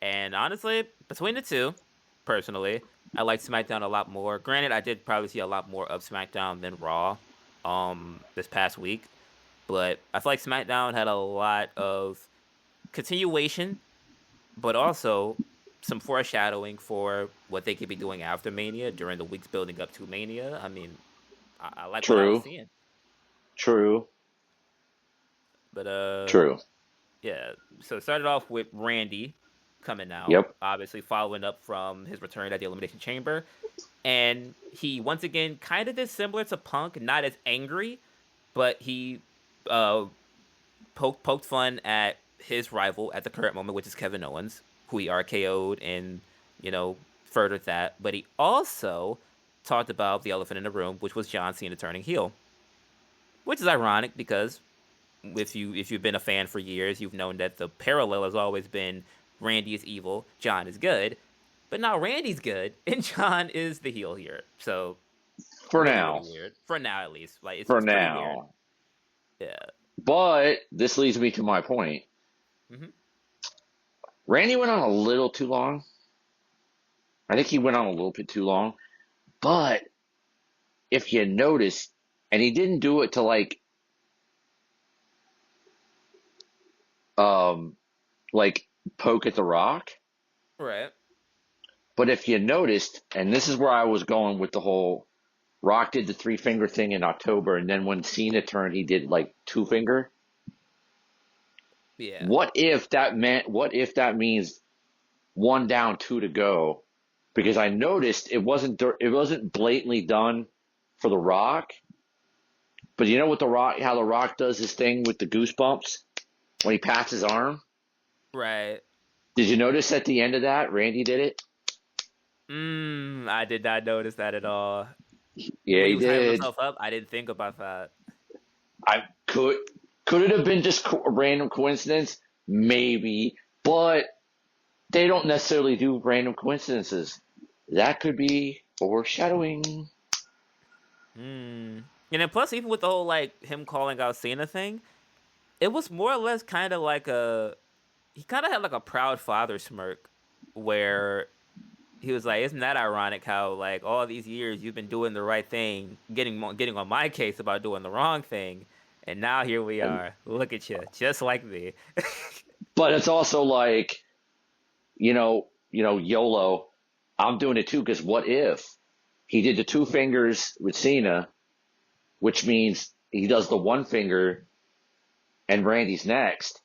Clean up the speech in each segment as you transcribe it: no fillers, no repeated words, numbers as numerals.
And honestly, between the two, personally, I like SmackDown a lot more. Granted, I did probably see a lot more of SmackDown than Raw this past week, but I feel like SmackDown had a lot of continuation, but also some foreshadowing for what they could be doing after Mania during the weeks building up to Mania. I mean, I like what I was True. seeing. True. But True. yeah. So it started off with Randy coming out, Yep. obviously following up from his return at the Elimination Chamber, and he once again kind of did similar to Punk, not as angry, but he uh poked fun at his rival at the current moment, which is Kevin Owens, who he RKO'd and furthered that. But he also talked about the elephant in the room, which was John Cena turning heel, which is ironic because if you've been a fan for years, you've known that the parallel has always been Randy is evil, John is good, but now Randy's good and John is the heel here. So For really, now. really weird for now, at least. Like For it's pretty weird. now. Yeah. But this leads me to my point. Hmm. Randy went on a little too long. I think he went on a little bit too long. But if you notice, and he didn't do it to um like poke at the Rock. Right. But if you noticed, and this is where I was going with the whole Rock did the three finger thing in October, and then when Cena turned, he did like two finger. Yeah. What if that means one down, two to go? Because I noticed it wasn't blatantly done for the Rock, but you know what how the Rock does his thing with the goosebumps when he pats his arm. Right. Did you notice at the end of that, Randy did it? I did not notice that at all. Yeah, When he he was hyping did. himself up, I didn't think about that. I could it have been just a random coincidence? Maybe, but they don't necessarily do random coincidences. That could be foreshadowing. Hmm. And then plus, even with the whole like him calling out Cena thing, it was more or less kind of like he kind of had like a proud father smirk, where he was like, "Isn't that ironic how like all these years you've been doing the right thing, getting on my case about doing the wrong thing, and now here we And are. Look at you, just like me." but it's also like YOLO. I'm doing it too because what if he did the two fingers with Cena, which means he does the one finger and Randy's next,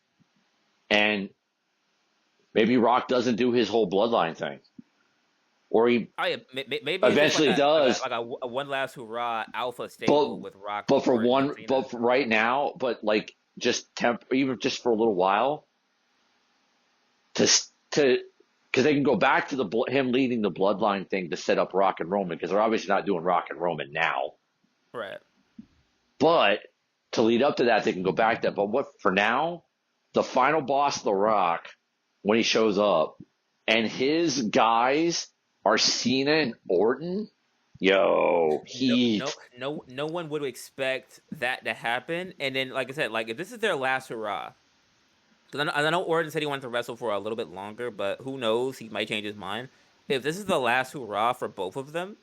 and maybe Rock doesn't do his whole bloodline thing, or he Oh yeah, maybe it's just like eventually a like a does. like a, a one last hurrah alpha But stable with Rock, Orton, and but Cena. for right now, but like just even just for a little while to to because they can go back to him leading the bloodline thing to set up Rock and Roman because they're obviously not doing Rock and Roman now. Right. But to lead up to that, they can go back to that. But what for now, the final boss of the Rock when he shows up and his guys are Cena and Orton. Yo, No, no, heat. no one would expect that to happen. And then, like I said, like if this is their last hurrah, because I know Orton said he wanted to wrestle for a little bit longer, but who knows? He might change his mind. If this is the last hurrah for both of them,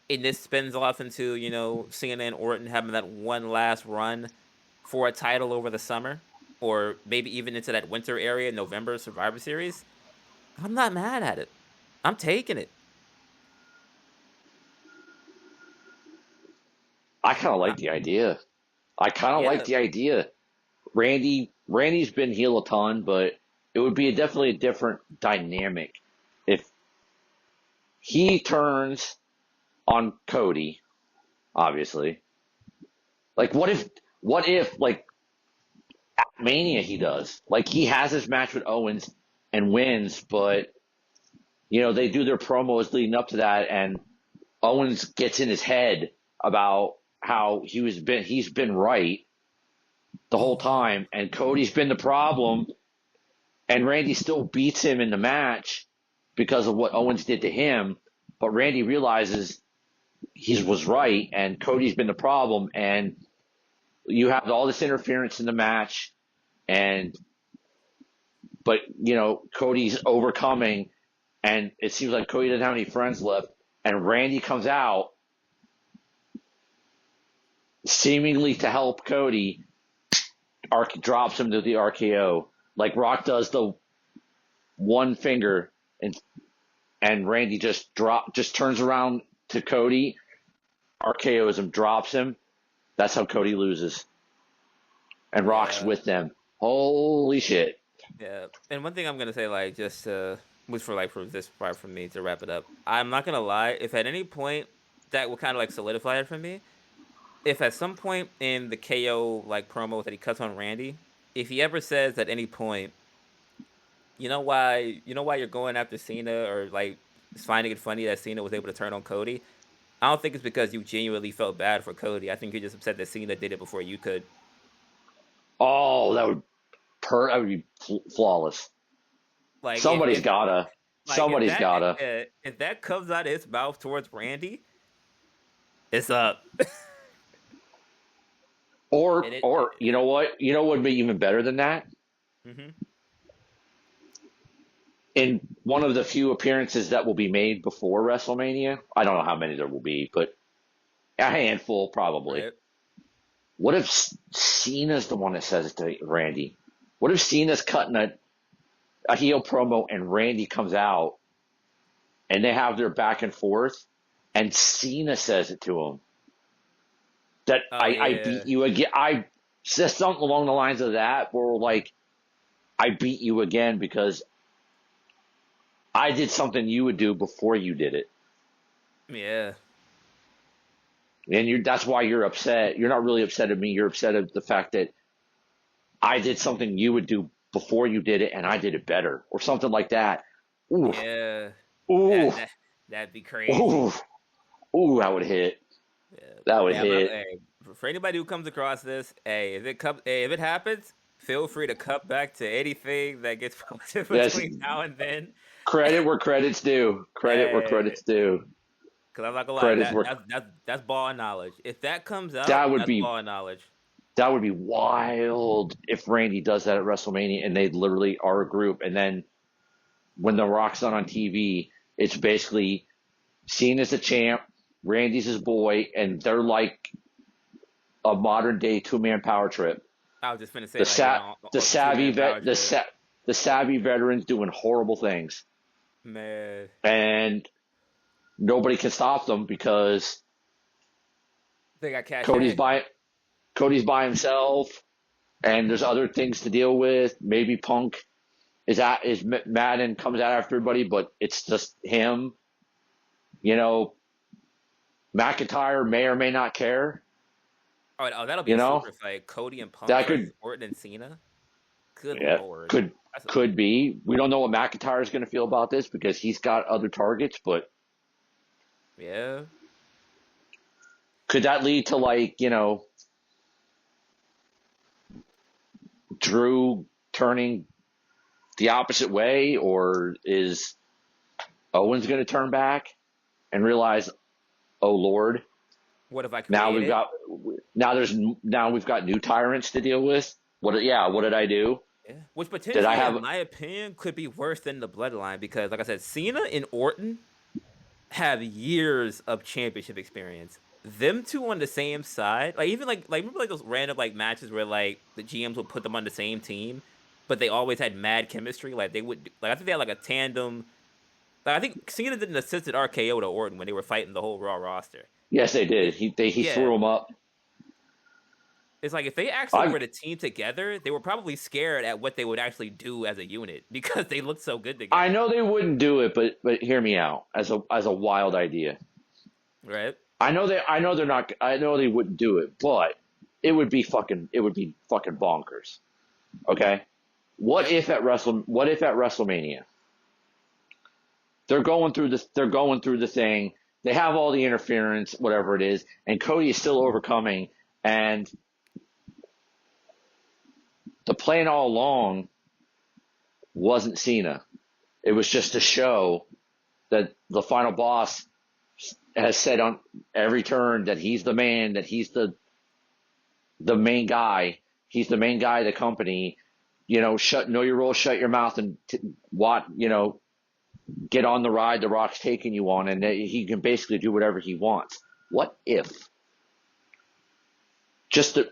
and this spins off into Cena and Orton having that one last run for a title over the summer, or maybe even into that winter area, November Survivor Series, I'm not mad at it. I'm taking it. I kind of I, like the idea. I kind of like yeah, the idea. Randy's been heel a ton, but it would be definitely a different dynamic if he turns on Cody, obviously. Like what if like Mania he does? Like he has his match with Owens and wins, but they do their promos leading up to that and Owens gets in his head about how he's been right the whole oh, time and Cody's been the problem and Randy still beats him in the match because of what Owens did to him, but Randy realizes he was right and Cody's been the problem and you have all this interference in the match and but Cody's overcoming, and it seems like Cody doesn't have any friends left, and Randy comes out seemingly to help Cody. Drops him to the RKO like Rock does the one finger, and Randy just turns around to Cody, RKOs him, drops him. That's how Cody loses, and Rock's with them. Holy shit! Yeah, and one thing I'm gonna say, like, just was for this part for me to wrap it up. I'm not gonna lie. If at any point that would kind of like solidify it for me, if at some point in the KO like promo that he cuts on Randy, if he ever says at any point, you know why you're going after Cena, or like finding it funny that Cena was able to turn on Cody. I don't think it's because you genuinely felt bad for Cody. I think you're just upset that Cena did it before you could. Oh, that would be flawless. Like Somebody's gotta. Somebody's gotta. If that comes out of his mouth towards Randy, it's up. Or you know what? You know what would be even better than that? Mm-hmm. In one of the few appearances that will be made before WrestleMania, I don't know how many there will be, but a handful probably. Right. What if Cena's the one that says it to Randy? What if Cena's cutting a heel promo and Randy comes out and they have their back and forth and Cena says it to him? That I beat you again. I said something along the lines of that, where like, I beat you again because I did something you would do before you did it. Yeah. And that's why you're upset. You're not really upset at me. You're upset at the fact that I did something you would do before you did it, and I did it better, or something like that. Ooh. Yeah. Ooh. That'd be crazy. Ooh. Ooh, that would hit. Yeah. That would hit. Hey, for anybody who comes across this, if it happens, feel free to cut back to anything that gets posted between now and then. Credit where credit's due. Where credit's due. Because I'm not gonna lie, that's ball knowledge. If that comes out, that's ball knowledge. That would be wild if Randy does that at WrestleMania and they literally are a group. And then when The Rock's on TV, it's basically Cena's the champ, Randy's his boy, and they're like a modern day 2-man power trip. I was just gonna say the savvy veterans doing horrible things. Man. And nobody can stop them because they got cash. Cody's by himself, and there's other things to deal with. Maybe Punk is mad and comes out after everybody, but it's just him. McIntyre may or may not care. Oh, that'll be a super fight. Cody and Punk versus Orton and Cena. Good Lord. Could be. We don't know what McIntyre is going to feel about this because he's got other targets, but yeah. Could that lead to Drew turning the opposite way, or is Owens going to turn back and realize, oh Lord, what have I created? Now we've got new tyrants to deal with. What did I do? Yeah. Which potentially, in my opinion, could be worse than the Bloodline because, like I said, Cena and Orton have years of championship experience. Them two on the same side, remember those random matches where the GMs would put them on the same team, but they always had mad chemistry. They would I think they had a tandem. I think Cena did an assisted RKO to Orton when they were fighting the whole Raw roster. Yes, they did. He threw him up. It's if they actually were to team together, they were probably scared at what they would actually do as a unit because they looked so good together. I know they wouldn't do it, but hear me out as a wild idea. Right. I know they're not. I know they wouldn't do it, but it would be fucking bonkers. Okay. What if at WrestleMania they're going through the thing. They have all the interference, whatever it is, and Cody is still overcoming. And the plan all along wasn't Cena. It was just to show that the final boss has said on every turn that he's the man, that he's the main guy. He's the main guy of the company. know your role, shut your mouth, and get on the ride the Rock's taking you on, and he can basically do whatever he wants. What if just to,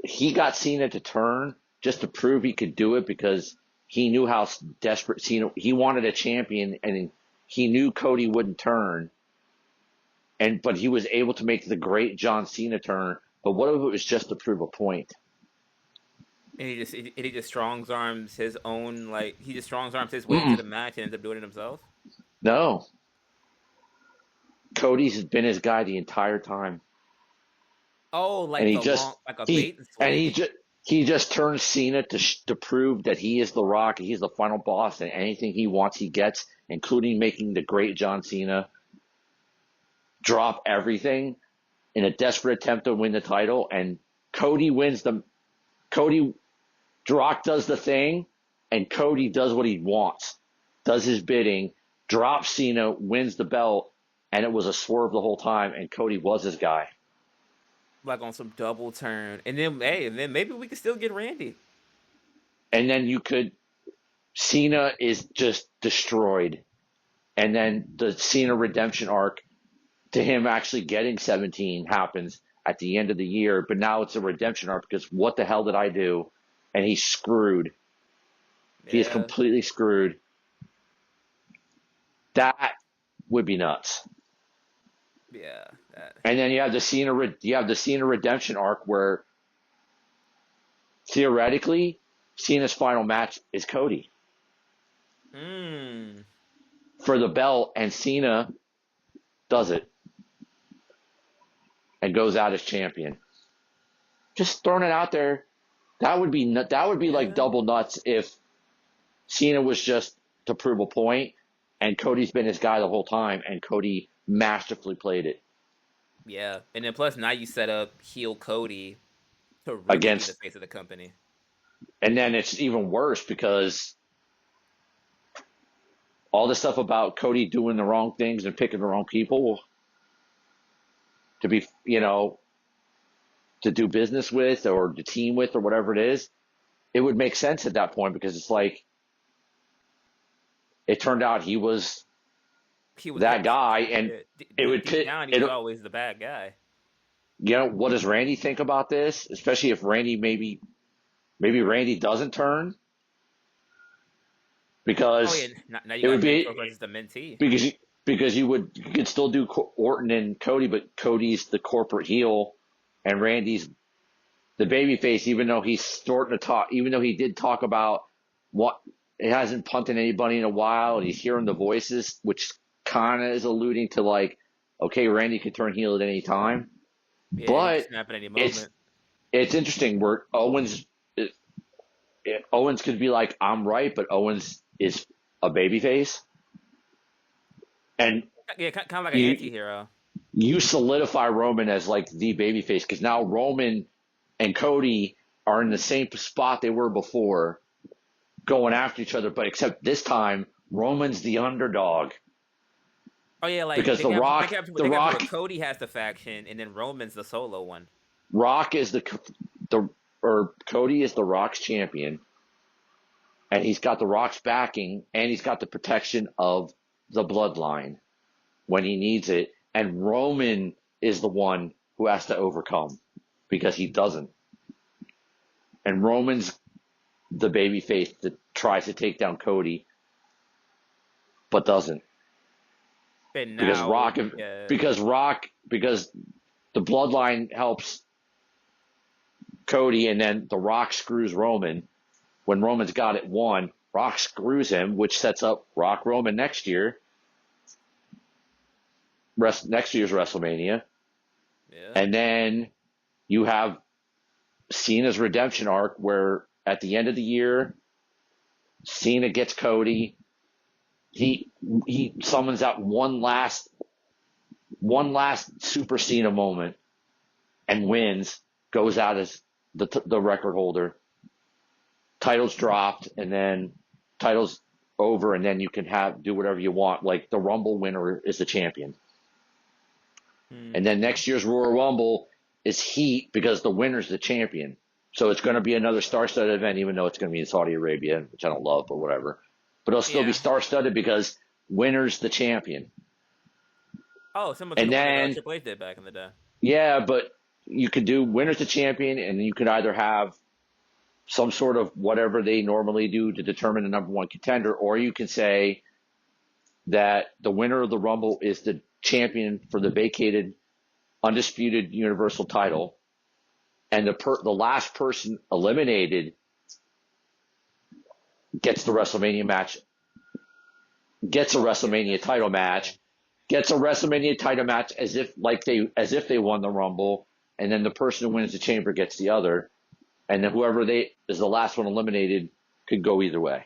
he got Cena to turn just to prove he could do it because he knew how desperate Cena, he wanted a champion, and he knew Cody wouldn't turn, but he was able to make the great John Cena turn. But what if it was just to prove a point? And he just strong arms his own, like he just strong arms his way into Mm-mm. the match and ends up doing it himself. No, Cody's been his guy the entire time, Oh, and like the long, like a bait and he switch. just he just turns Cena to prove that he is the Rock, he's the final boss, and anything he wants he gets, including making the great John Cena drop everything in a desperate attempt to win the title, and Cody wins the Cody Rock does the thing, and Cody does what he wants, does his bidding, drops Cena, wins the belt, and it was a swerve the whole time, and Cody was his guy. Like on some double turn, and then hey, and then maybe we could still get Randy. And then Cena is just destroyed, and then the Cena redemption arc to him actually getting 17 happens at the end of the year, but now it's a redemption arc because what the hell did I do? And he's screwed. He is Yeah, completely screwed. That would be nuts. yeah. That. And then you have the Cena redemption arc where theoretically Cena's final match is Cody Hmm. for the belt, and Cena does it and goes out as champion. Just throwing it out there. That would be like Yeah, double nuts if Cena was just to prove a point, and Cody's been his guy the whole time, and Cody masterfully played it yeah. And then plus now you set up heel Cody to really be the against. face of the company. And then it's even worse because all the stuff about Cody doing the wrong things and picking the wrong people to be, to do business with or to team with or whatever it is, it would make sense at that point because it's like it turned out he was He was that guy, and yeah, it would deep pit down he it. was always the bad guy. What does Randy think about this? Especially if Randy maybe Randy doesn't turn Oh yeah, because now you it would got mentor be versus the mentee. because you could still do Orton and Cody, but Cody's the corporate heel, and Randy's the babyface. Even though he's starting to talk, even though he did talk about what he hasn't punted anybody in a while, and he's hearing the voices, which kind of is alluding to like, okay, Randy could turn heel at any time, Yeah, he could but snap at any it's moment. it's interesting where Owens could be like, I'm right, but Owens is a babyface, and Yeah, kind of like an you anti-hero. you solidify Roman as like the babyface because now Roman and Cody are in the same spot they were before, going after each other, but except this time Roman's the underdog Oh yeah, like because they got they got The they got to where Rock, Cody has the faction and then Roman's the solo one. Rock is the or Cody is the Rock's champion, and he's got the Rock's backing, and he's got the protection of the bloodline when he needs it, and Roman is the one who has to overcome because he doesn't. And Roman's the babyface that tries to take down Cody, but doesn't And because now, yeah, because the bloodline helps Cody, and then the Rock screws Roman. When Roman's got it won, Rock screws him, which sets up Rock Roman next year, next year's WrestleMania, yeah, and then you have Cena's redemption arc where at the end of the year, Cena gets Cody. He summons out one last Super Cena moment and wins. Goes out as the record holder. Titles dropped, and then titles over, and then you can do whatever you want. Like the Rumble winner is the champion, and then hmm, next year's Royal Rumble is Heat because the winner's the champion. So it's going to be another star-studded event, even though it's going to be in Saudi Arabia, which I don't love, but whatever. But it'll still be Yeah. star-studded because winner's the champion. Oh, similar to And the one that then, Triple H did back in the day. yeah, but you could do winner's the champion, and you could either have some sort of whatever they normally do to determine the number one contender, or you can say that the winner of the Rumble is the champion for the vacated, undisputed Universal title, and the last person eliminated gets the WrestleMania match, gets a WrestleMania title match, gets a WrestleMania title match as if they won the Rumble, and then the person who wins the Chamber gets the other, and then whoever is the last one eliminated could go either way.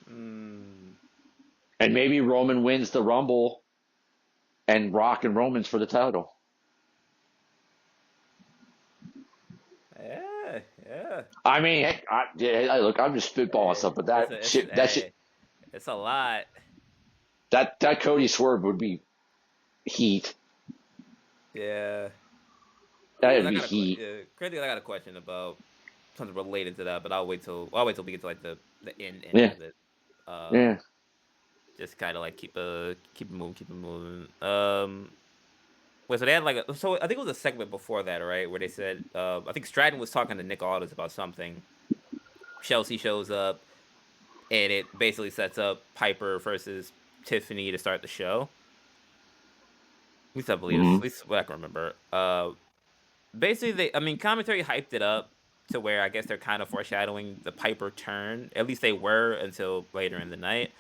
And maybe Roman wins the Rumble, and Rock and Roman's for the title. Yeah. I mean, look, I'm just spitballing stuff, but that shit, it's a lot. That Cody swerve would be heat. Yeah. That would be heat. Crazy, I got a question about something related to that, but I'll wait till we get to like the end Yeah. of it. Yeah. Just kind of like keep it moving. Wait, so they had so I think it was a segment before that, right? Where they said, I think Stratton was talking to Nick Aldis about something. Chelsea shows up, and it basically sets up Piper versus Tiffany to start the show. At least I believe, at least what I can remember. Basically, commentary hyped it up to where I guess they're kind of foreshadowing the Piper turn. At least they were until later in the night.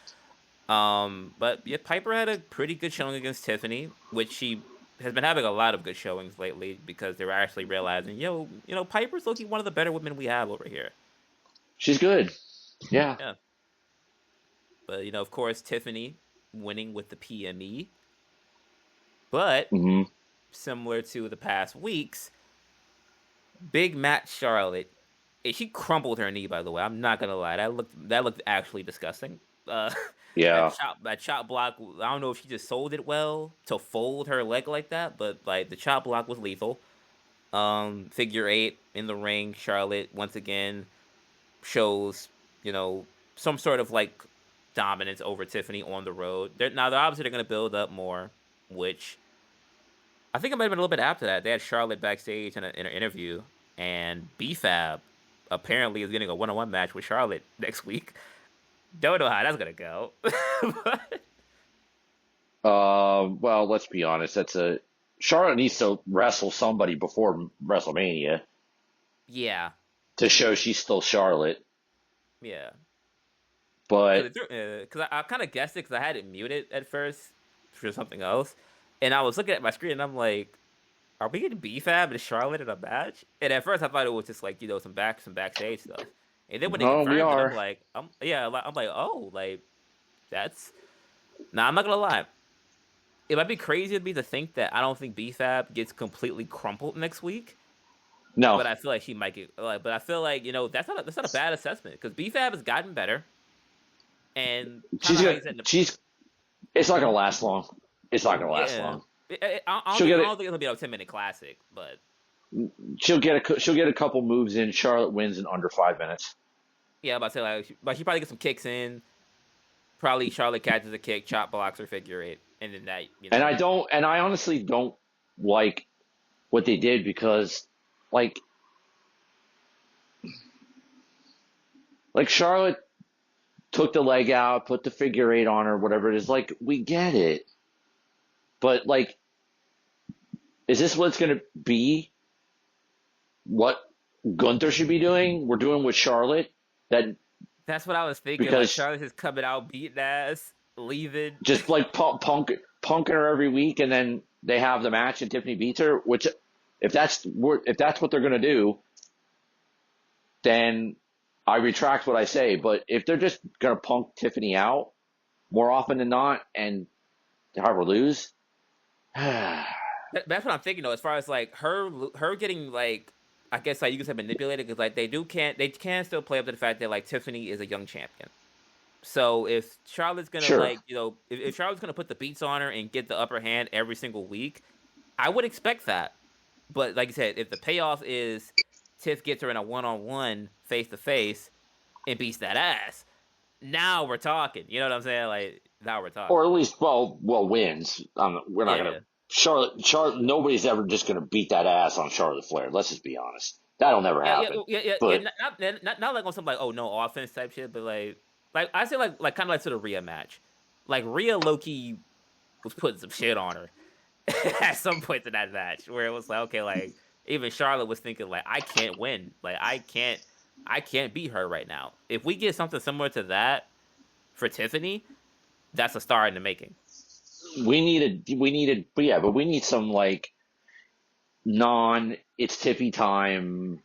But yeah, Piper had a pretty good showing against Tiffany, which she has been having a lot of good showings lately because they're actually realizing, Piper's looking one of the better women we have over here. She's good. Yeah. Yeah. But, of course, Tiffany winning with the PME. But, similar to the past weeks, Big Matt Charlotte, she crumbled her knee, by the way. I'm not going to lie. That looked actually disgusting. Yeah. That chop block, I don't know if she just sold it well to fold her leg like that, but like the chop block was lethal. Figure 8 in the ring, Charlotte once again shows, some sort of like dominance over Tiffany on the road. They're obviously going to build up more, which I think it might have been a little bit after that. They had Charlotte backstage in an interview, and B-Fab apparently is getting a one-on-one match with Charlotte next week. Don't know how that's gonna go. Well, let's be honest. Charlotte needs to wrestle somebody before WrestleMania. Yeah. To show she's still Charlotte. Yeah. But because I kind of guessed it because I had it muted at first for something else, and I was looking at my screen and I'm like, "Are we getting B-Fab and Charlotte in a match?" And at first I thought it was just like some backstage stuff. And then when they confirmed it, I'm like, oh, like, that's... Nah, I'm not gonna lie. It might be crazy of me to think that I don't think B-Fab gets completely crumpled next week. No. But I feel like she might get... but I feel like, that's not a bad assessment. Because B-Fab has gotten better. And... It's not gonna last long. It's not gonna last long. I don't think it'll be a 10-minute classic, but... She'll get a couple moves in. Charlotte wins in under 5 minutes. Yeah, I'm about to say but she probably gets some kicks in. Probably Charlotte catches a kick, chop blocks, or figure 8, and then that. And I honestly don't like what they did because, like Charlotte took the leg out, put the figure 8 on her, whatever it is. Like, we get it, but like, is this what it's gonna be? What Gunther should be doing? We're doing with Charlotte. That's what I was thinking. Because like Charlotte is coming out, beating ass, leaving, just like punking her every week, and then they have the match and Tiffany beats her. Which, if that's what they're gonna do, then I retract what I say. But if they're just gonna punk Tiffany out more often than not and have her lose, that's what I'm thinking though. As far as like her getting like. I guess like you could say manipulated because like they can still play up to the fact that like Tiffany is a young champion. So if Charlotte's gonna if Charlotte's gonna put the beats on her and get the upper hand every single week, I would expect that. But like you said, if the payoff is Tiff gets her in a one-on-one, face-to-face, and beats that ass, now we're talking. You know what I'm saying? Like, now we're talking. Or at least, wins. We're not gonna Yeah. Charlotte. Nobody's ever just gonna beat that ass on Charlotte Flair. Let's just be honest. That'll never Yeah, yeah, happen. yeah. But Not like on something like, oh, no offense type shit, but like I say, like kind of like to the Rhea match. Like Rhea Loki was putting some shit on her at some point in that match, where it was like, okay, like even Charlotte was thinking like, I can't win, like I can't beat her right now. If we get something similar to that for Tiffany, that's a star in the making. but we need some like it's Tiffy time.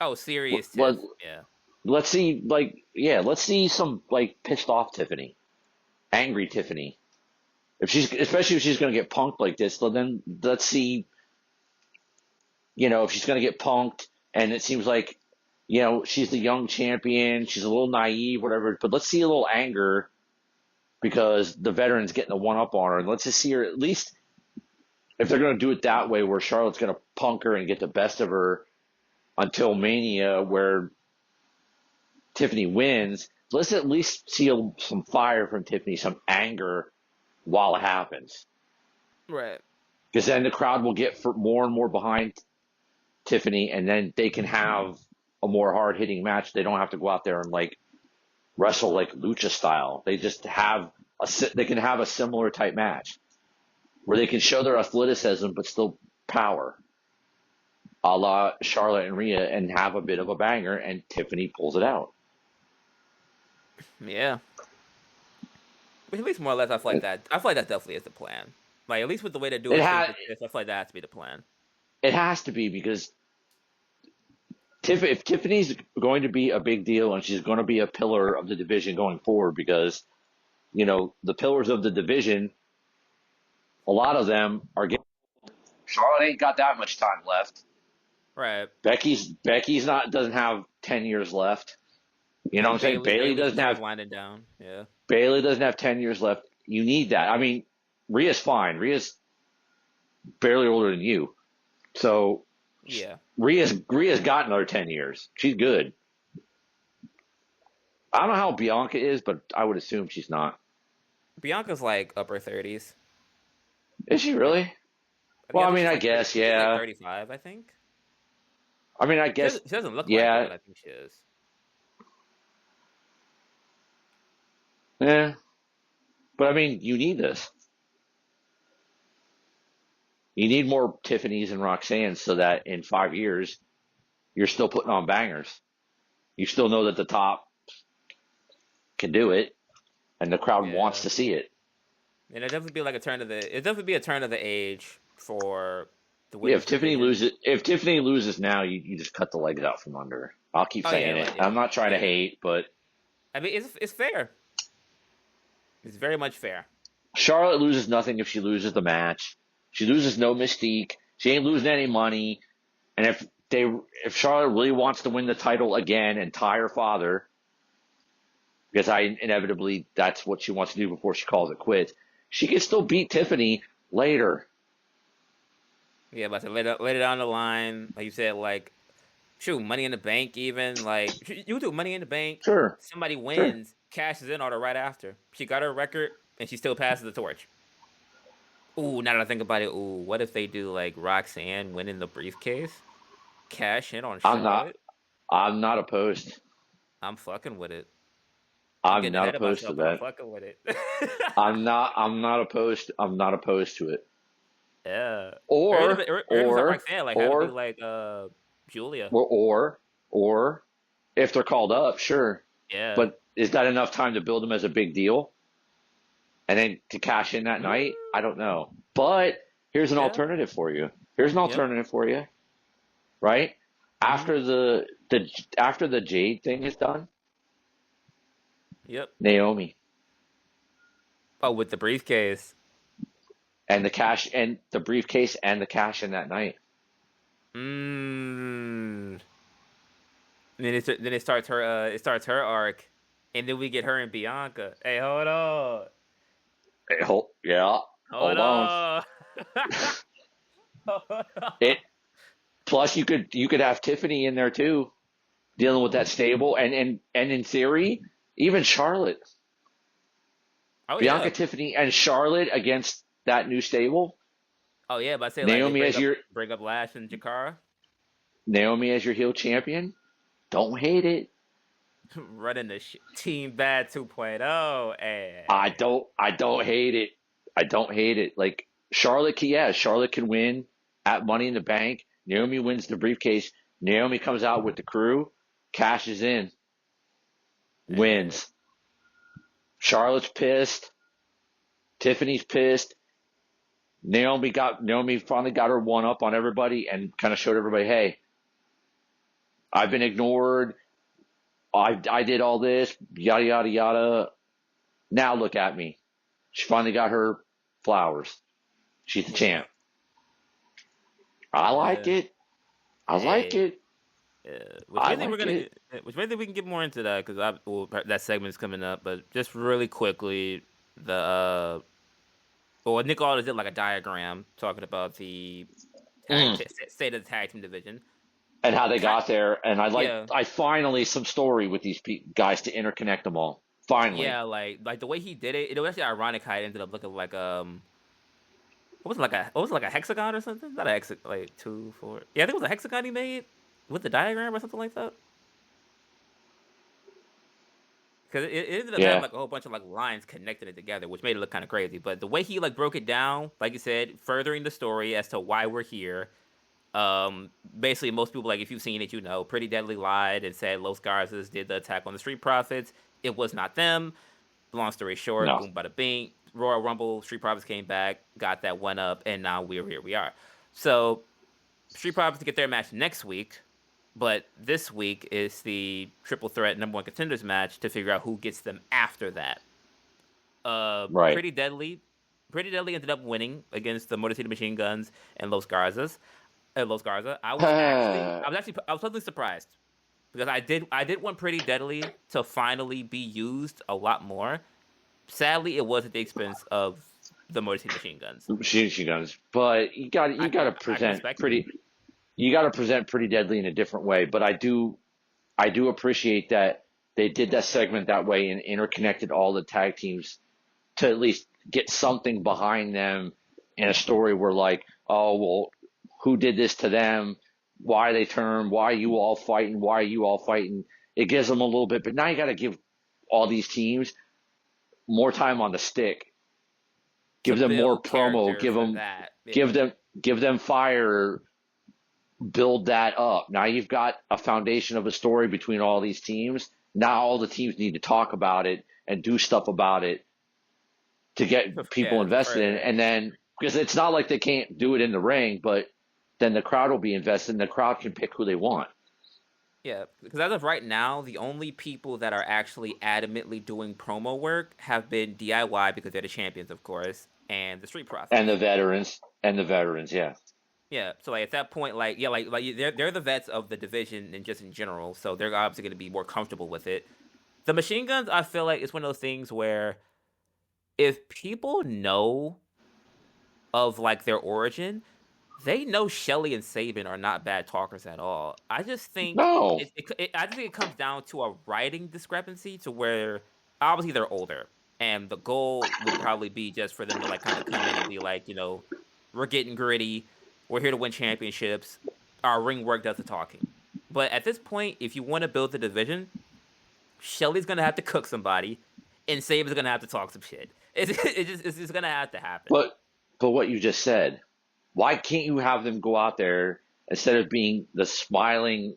Oh, serious Let, Tiff, yeah, let's see, let's see some like pissed off Tiffany, angry Tiffany. Especially if she's going to get punked like this, then let's see, if she's going to get punked and it seems like, she's the young champion, she's a little naive, whatever, but let's see a little anger because the veteran's getting the one up on her. And let's just see her, at least if they're going to do it that way, where Charlotte's going to punk her and get the best of her until Mania, where Tiffany wins. Let's at least see some fire from Tiffany, some anger while it happens. right. Because then the crowd will get more and more behind Tiffany, and then they can have a more hard hitting match. They don't have to go out there and like wrestle like lucha style. They just they can have a similar type match where they can show their athleticism but still power, a la Charlotte and Rhea, and have a bit of a banger, and Tiffany pulls it out. Yeah. But at least more or less, I feel like that. I feel like that definitely is the plan. Like at least with the way they're doing It things has with this, I feel like that has to be the plan. it has to be because if Tiffany's going to be a big deal and she's going to be a pillar of the division going forward, because the pillars of the division, a lot of them are getting. Charlotte ain't got that much time left. Right. Becky's not doesn't have 10 years left. You know what I'm saying? Bailey's kind of winding down. Yeah. Bailey doesn't have 10 years left. You need that. I mean, Rhea's fine. Rhea's barely older than you, so Yeah. Rhea's got another 10 years. She's good. I don't know how Bianca is, but I would assume she's not. Bianca's like upper 30s. Is she really? Well, I mean, I guess, she's like yeah. 35, I think. I mean, I guess, She doesn't look like yeah. it, but I think she is. Yeah. But I mean, you need this. You need more Tiffany's and Roxanne's so that in 5 years, you're still putting on bangers. You still know that the top can do it, and the crowd wants to see it. And it definitely be like it definitely be a turn of the age for the Yeah, if Tiffany loses now, you just cut the legs out from under her. I'll keep saying it. I'm not trying to hate, but I mean, it's fair. It's very much fair. Charlotte loses nothing if she loses the match. She loses no mystique. She ain't losing any money. And if Charlotte really wants to win the title again and tie her father, because inevitably that's what she wants to do before she calls it quits, she can still beat Tiffany later. Yeah, but to later down the line, like you said, like shoot, Money in the Bank, even like you do Money in the Bank. Sure. Somebody wins, cashes in on her right after. She got her record, and she still passes the torch. Ooh, now that I think about it, what if they do like Roxanne winning the briefcase, cash in on Charlotte? I'm not opposed. I'm fucking with it. I'm not opposed to that. I'm fucking with it. I'm not opposed. I'm not opposed to it. Yeah. Or Roxanne, like have to do like Julia. Or if they're called up, sure. Yeah. But is that enough time to build them as a big deal? And then to cash in that night? I don't know. But here's an alternative for you. Right? After the Jade thing is done. Yep. Naomi. Oh, with the briefcase. And the briefcase and the cash in that night. Then it starts her arc, and then we get her and Bianca. Hey, hold on. Hold on. Hold on. Plus, you could have Tiffany in there too, dealing with that stable, and in theory, even Charlotte, Oh Bianca, yeah. Tiffany, and Charlotte against that new stable. Oh yeah, but I say like they Naomi as your bring up Lash and Jakara Naomi as your heel champion. Don't hate it. running the Team Bad 2.0. I Hey. don't I don't hate it. I don't hate it. Like Charlotte can win at Money in the Bank. Naomi wins the briefcase. Naomi comes out with the crew, cashes in, Hey. wins. Charlotte's pissed. Tiffany's pissed. Naomi finally got her one up on everybody and kind of showed everybody, hey, I've been ignored. I did all this, yada yada yada. Now look at me. She finally got her flowers. She's the Yeah. champ. I like Uh, it. I like hey. it. Which I maybe we're like gonna it. get, which maybe we can get more into that because that segment's coming up. But just really quickly, the well, Nick Aldis did like a diagram talking about the Mm. state of the tag team division. And how they Kind, got there, and yeah, I finally some story with these guys to interconnect them all. Finally, yeah, like the way he did it, it was actually ironic how it ended up looking like what was it like a hexagon or something? Not a hexagon, like 2, 4. Yeah, I think it was a hexagon he made with the diagram or something like that. Because it ended up having yeah. like a whole bunch of like lines connecting it together, which made it look kind of crazy. But the way he like broke it down, like you said, furthering the story as to why we're here. Basically, most people like if you've seen it, you know, Pretty Deadly lied and said Los Garzas did the attack on the Street Profits. It was not them. Long story short, No. boom, bada bing. Royal Rumble, Street Profits came back, got that one up, and now we're here. We are. So Street Profits to get their match next week, but this week is the triple threat number one contenders match to figure out who gets them after that. Uh, Right. Pretty Deadly, Pretty Deadly ended up winning against the Motor City Machine Guns and Los Garzas. Los Garza. I was pleasantly surprised because I did want Pretty Deadly to finally be used a lot more. Sadly, it was at the expense of the Motor City Machine Guns. She guns, but you got to I can present respect it. pretty. You got to present Pretty Deadly in a different way. But I do appreciate that they did that segment that way and interconnected all the tag teams to at least get something behind them in a story where like, oh well, who did this to them? Why they turned? Why are you all fighting? Why are you all fighting? It gives them a little bit, but now you got to give all these teams more time on the stick. To Give them more build promo. character for that. Give Yeah. them give them fire. Build that up. Now you've got a foundation of a story between all these teams. Now all the teams need to talk about it and do stuff about it to get people Yeah, to invested in further it. it. And then, because it's not like they can't do it in the ring, but then the crowd will be invested and the crowd can pick who they want. Yeah, because as of right now, the only people that are actually adamantly doing promo work have been DIY because they're the champions, of course, and the Street Profits. And the veterans, yeah. Yeah, so like at that point, like yeah, like they're the vets of the division and just in general, so they're obviously going to be more comfortable with it. The Machine Guns, I feel like it's one of those things where if people know of like their origin, they know Shelly and Saban are not bad talkers at all. I just think No. I think it comes down to a writing discrepancy to where obviously they're older, and the goal would probably be just for them to like kind of come in and be like, you know, we're getting gritty, we're here to win championships, our ring work does the talking. But at this point, if you want to build the division, Shelly's gonna have to cook somebody, and Saban's gonna have to talk some shit. It's just gonna have to happen. But what you just said, why can't you have them go out there instead of being the smiling,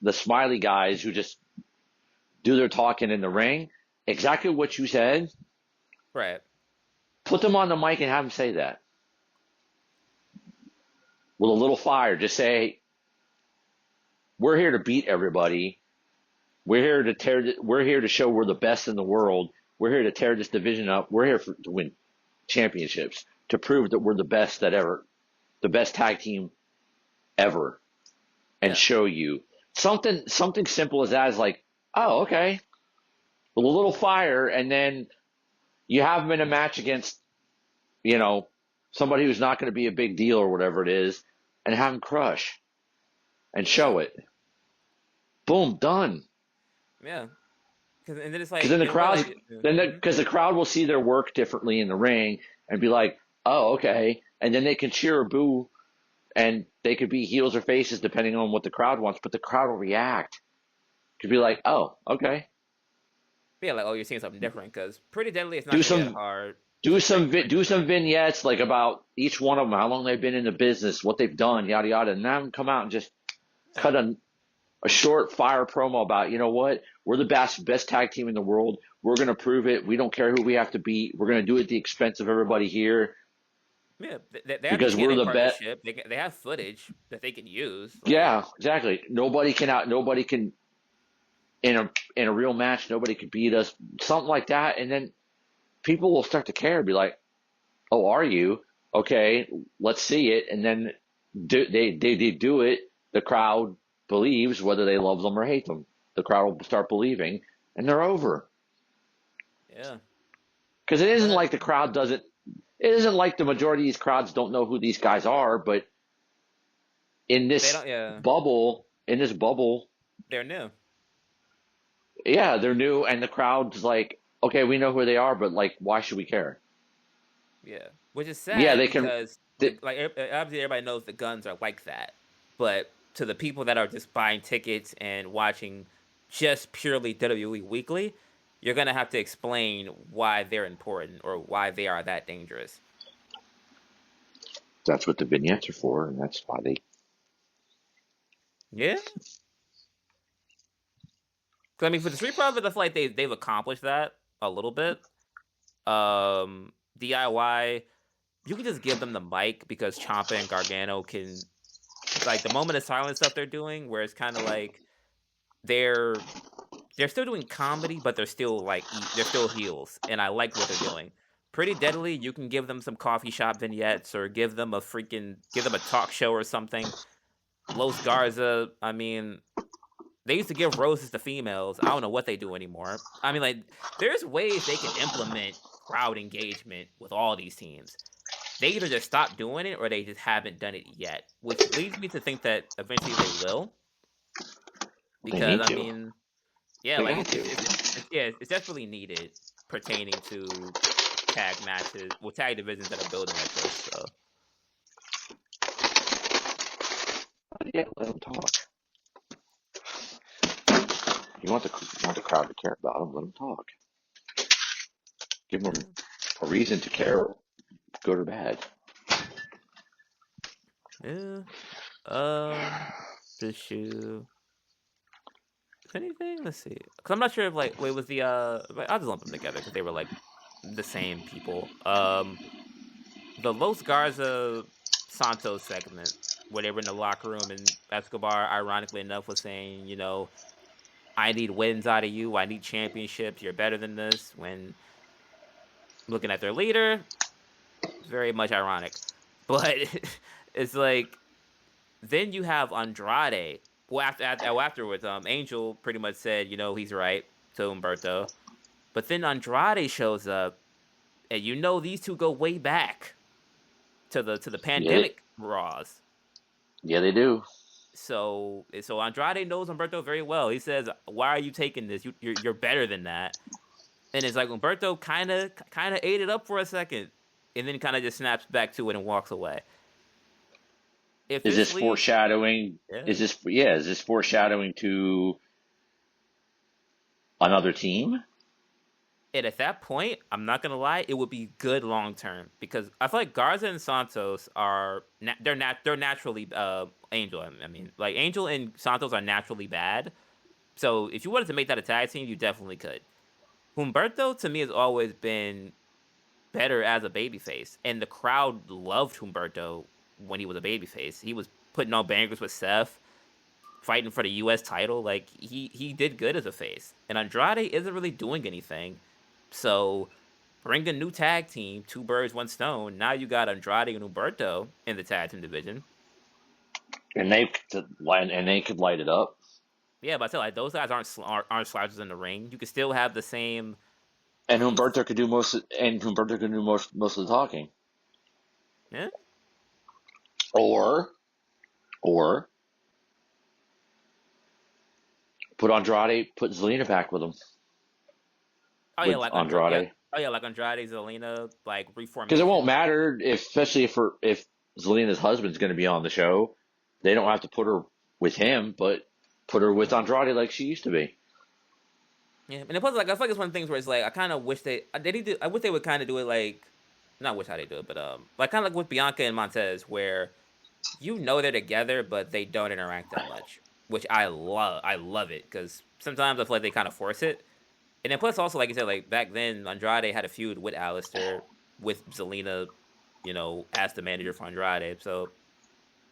the smiley guys who just do their talking in the ring? Exactly what you said. Right. Put them on the mic and have them say that with a little fire. Just say, "We're here to beat everybody. We're here to show we're the best in the world. We're here to tear this division up. We're here to win championships, to prove that we're the best the best tag team ever, and Yeah. show you something simple as that is like, oh, okay, with a little fire, and then you have them in a match against, you know, somebody who's not going to be a big deal or whatever it is, and have him crush and Yeah. show it. Boom, done. Yeah. And then it's Because like then the in a way crowd, like because the crowd will see their work differently in the ring and be like, oh, okay, and then they can cheer or boo, and they could be heels or faces depending on what the crowd wants, but the crowd will react. Could be like, oh, okay, yeah, like, oh, you're seeing something different because Pretty Deadly is not do going to be that some hard do to bring some bring do over. some vignettes like about each one of them, how long they've been in the business, what they've done, yada yada, and have them come out and just Yeah, cut a short fire promo about, you know what, we're the best tag team in the world. We're gonna prove it. We don't care who we have to beat. We're gonna do it at the expense of everybody here yeah. They have the because we're TNA the bet. partnership. They have footage that they can use. Like, Yeah, exactly. Nobody can in a real match. Nobody could beat us. Something like that, and then people will start to care. Be like, oh, are you? Okay, let's see it. And then they do it. The crowd believes whether they love them or hate them. The crowd will start believing, and they're over. yeah, Because it isn't but like the crowd doesn't. It isn't like the majority of these crowds don't know who these guys are. But in they this don't. Yeah, bubble, they're new. yeah, they're new, and the crowd's like, okay, we know who they are, but like, why should we care? Yeah, which is Yeah, sad they can. because They, obviously everybody knows the Guns are like that, but to the people that are just buying tickets and watching just purely WWE Weekly, you're gonna have to explain why they're important or why they are that dangerous. that's what the vignettes are for, and that's why they. Yeah, 'cause, I mean, for the Street Profits, I feel like they've accomplished that a little bit. DIY, you can just give them the mic because Ciampa and Gargano can, like, the moment of silence stuff they're doing, where it's kind of like they're they're still doing comedy, but they're still like they're still heels, and I like what they're doing. Pretty Deadly, you can give them some coffee shop vignettes or give them a talk show or something. Los Garza, I mean, they used to give roses to females. I don't know what they do anymore. I mean, like, there's ways they can implement crowd engagement with all these teams. They either just stopped doing it or they just haven't done it yet, which leads me to think that eventually they will. They Because need I to. mean, yeah, They like got to. it's definitely needed pertaining to tag matches, well, tag divisions that are building like this. So Yeah, let them talk. You want the crowd to care about them. Let them talk. Give them yeah, a reason to care, good or bad. yeah. The shoe. If anything, let's see. Because I'm not sure if like wait was the I'll just lump them together because they were like the same people. The Los Garza Santos segment where they were in the locker room and Escobar, ironically enough, was saying, you know, I need wins out of you. I need championships. You're better than this. When looking at their leader, very much ironic. But it's like then you have Andrade. Well, afterwards, Angel pretty much said, you know, he's right to Humberto. But then Andrade shows up, and you know these two go way back to the Yeah, they, pandemic Raws. yeah, they do. So Andrade knows Humberto very well. He says, "Why are you taking this? You're better than that." And it's like Humberto kind of ate it up for a second, and then kind of just snaps back to it and walks away. If Is this this leads, foreshadowing? yeah. Is this foreshadowing to another team? And at that point, I'm not gonna lie, it would be good long term because I feel like Garza and Santos are they're naturally Angel. I mean, like Angel and Santos are naturally bad. So if you wanted to make that a tag team, you definitely could. Humberto to me has always been better as a babyface, and the crowd loved Humberto when he was a babyface. He was putting on bangers with Seth, fighting for the U.S. title. Like he did good as a face, and Andrade isn't really doing anything. So bring a new tag team, two birds, one stone. Now you got Andrade and Humberto in the tag team division. And they could light it up. Yeah, but I feel like those guys aren't slouches in the ring. You can still have the same. And Humberto could do most of the talking. Yeah, Or Or put Zelina back with him, Oh yeah, with like Andrade. Yeah. Andrade. Oh yeah, like Andrade, Zelina, like Because it won't reformation. matter, especially if Zelina's husband's going to be on the show. They don't have to put her with him, but put her with Andrade like she used to be. Yeah, and plus, like I feel like it's one of the things where it's like I kind of wish they need to. I wish they would kind of do it like, not wish how they do it, but like kind of like with Bianca and Montez, where they're together, but they don't interact that much, which I love. I love it because sometimes I feel like they kind of force it. And then plus also like you said, like back then Andrade had a feud with Alistair, with Zelina, as the manager for Andrade. So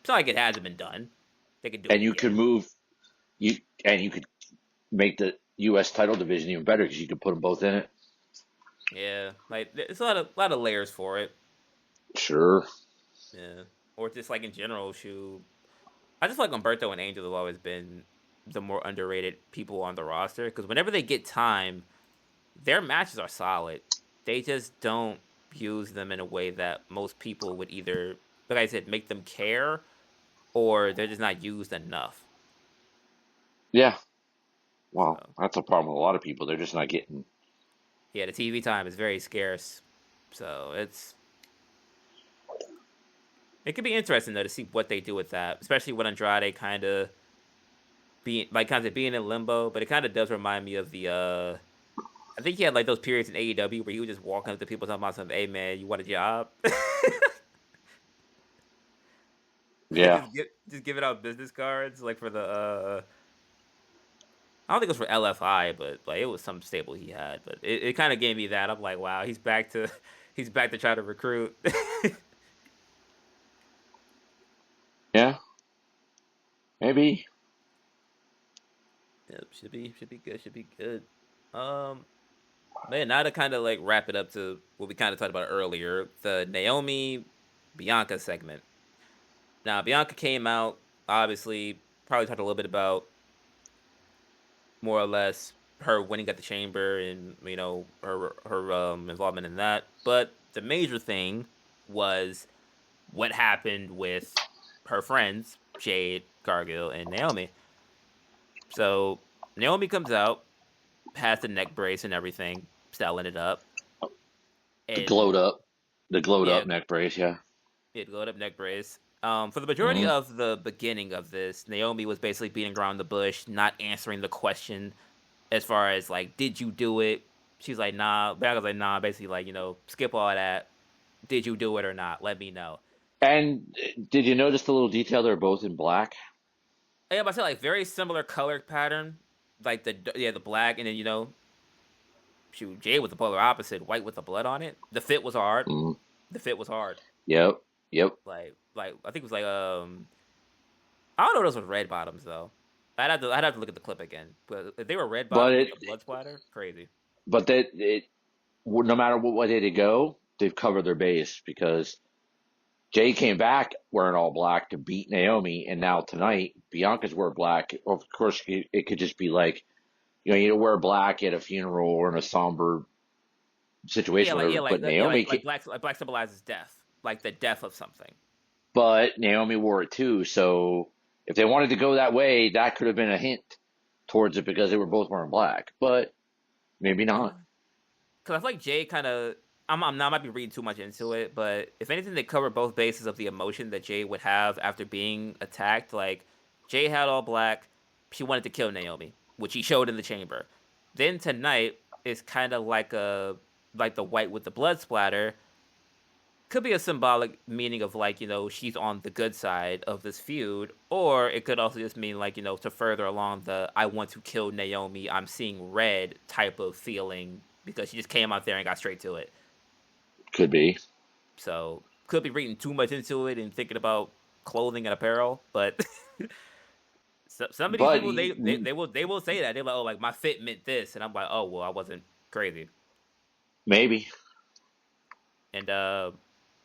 it's not like it hasn't been done. They could do And it you could again. move you could make the U.S. title division even better because you could put them both in it. Yeah, like it's a lot of layers for it. Sure. Yeah, or just like in general, shoot. I just feel like Umberto and Angel have always been the more underrated people on the roster because whenever they get time, their matches are solid. They just don't use them in a way that most people would either, like I said, make them care, or they're just not used enough. Yeah. Well, So that's a problem with a lot of people. They're just not getting. yeah, the TV time is very scarce. So it could be interesting though to see what they do with that, especially with Andrade kind of being in limbo. But it kind of does remind me of the I think he had like those periods in AEW where he was just walking up to people talking about something. Hey man, you want a job? Yeah. Just giving out business cards like for the I don't think it was for LFI, but like it was some stable he had. But it kind of gave me that. I'm like, wow, he's back to he's back to try to recruit. Yeah. Maybe. Yep, should be good. Should be good. Um, man, now to kind of like wrap it up to what we kind of talked about earlier, the Naomi Bianca segment. Now Bianca came out, obviously, probably talked a little bit about more or less her winning at the chamber and her involvement in that. But the major thing was what happened with her friends Jade, Cargill, and Naomi. So Naomi comes out, has the neck brace and everything, styling it up, The and glowed up. The glowed yeah, up neck brace. Yeah. it glowed up neck brace. For the majority Hmm. of the beginning of this, Naomi was basically beating around the bush, not answering the question as far as like, did you do it? She's like, nah. Bianca's like, nah. Basically, like, skip all that. Did you do it or not? Let me know. And did you notice the little detail? They're both in black. Yeah, but I said like very similar color pattern, like the black, and then shoot, Jade was the polar opposite, white with the blood on it. The fit was hard. Hmm. The fit was hard. Yep. Yep. Like I think it was like I don't know if those were red bottoms though. I'd have to look at the clip again. But if they were red But bottoms with it. the blood splatter, crazy. But that it. No matter what way they go, they've covered their base because Jay came back wearing all black to beat Naomi, and now tonight Bianca's wear black. Of course, it could just be like you don't wear black at a funeral or in a somber situation, whatever. But Naomi, like black symbolizes death, like the death of something. but Naomi wore it too. So if they wanted to go that way, that could have been a hint towards it because they were both wearing black. But maybe not. Because I feel like Jay kind of. I might be reading too much into it, but if anything, they cover both bases of the emotion that Jay would have after being attacked. Like Jay had all black, she wanted to kill Naomi, which he showed in the chamber. Then tonight is kind of like the white with the blood splatter. Could be a symbolic meaning of like she's on the good side of this feud, or it could also just mean like to further along the I want to kill Naomi, I'm seeing red type of feeling because she just came out there and got straight to it. Could be. So could be reading too much into it and thinking about clothing and apparel, but some of these But people they will say that they're like, oh, like my fit meant this, and I'm like, oh well, I wasn't crazy, maybe. and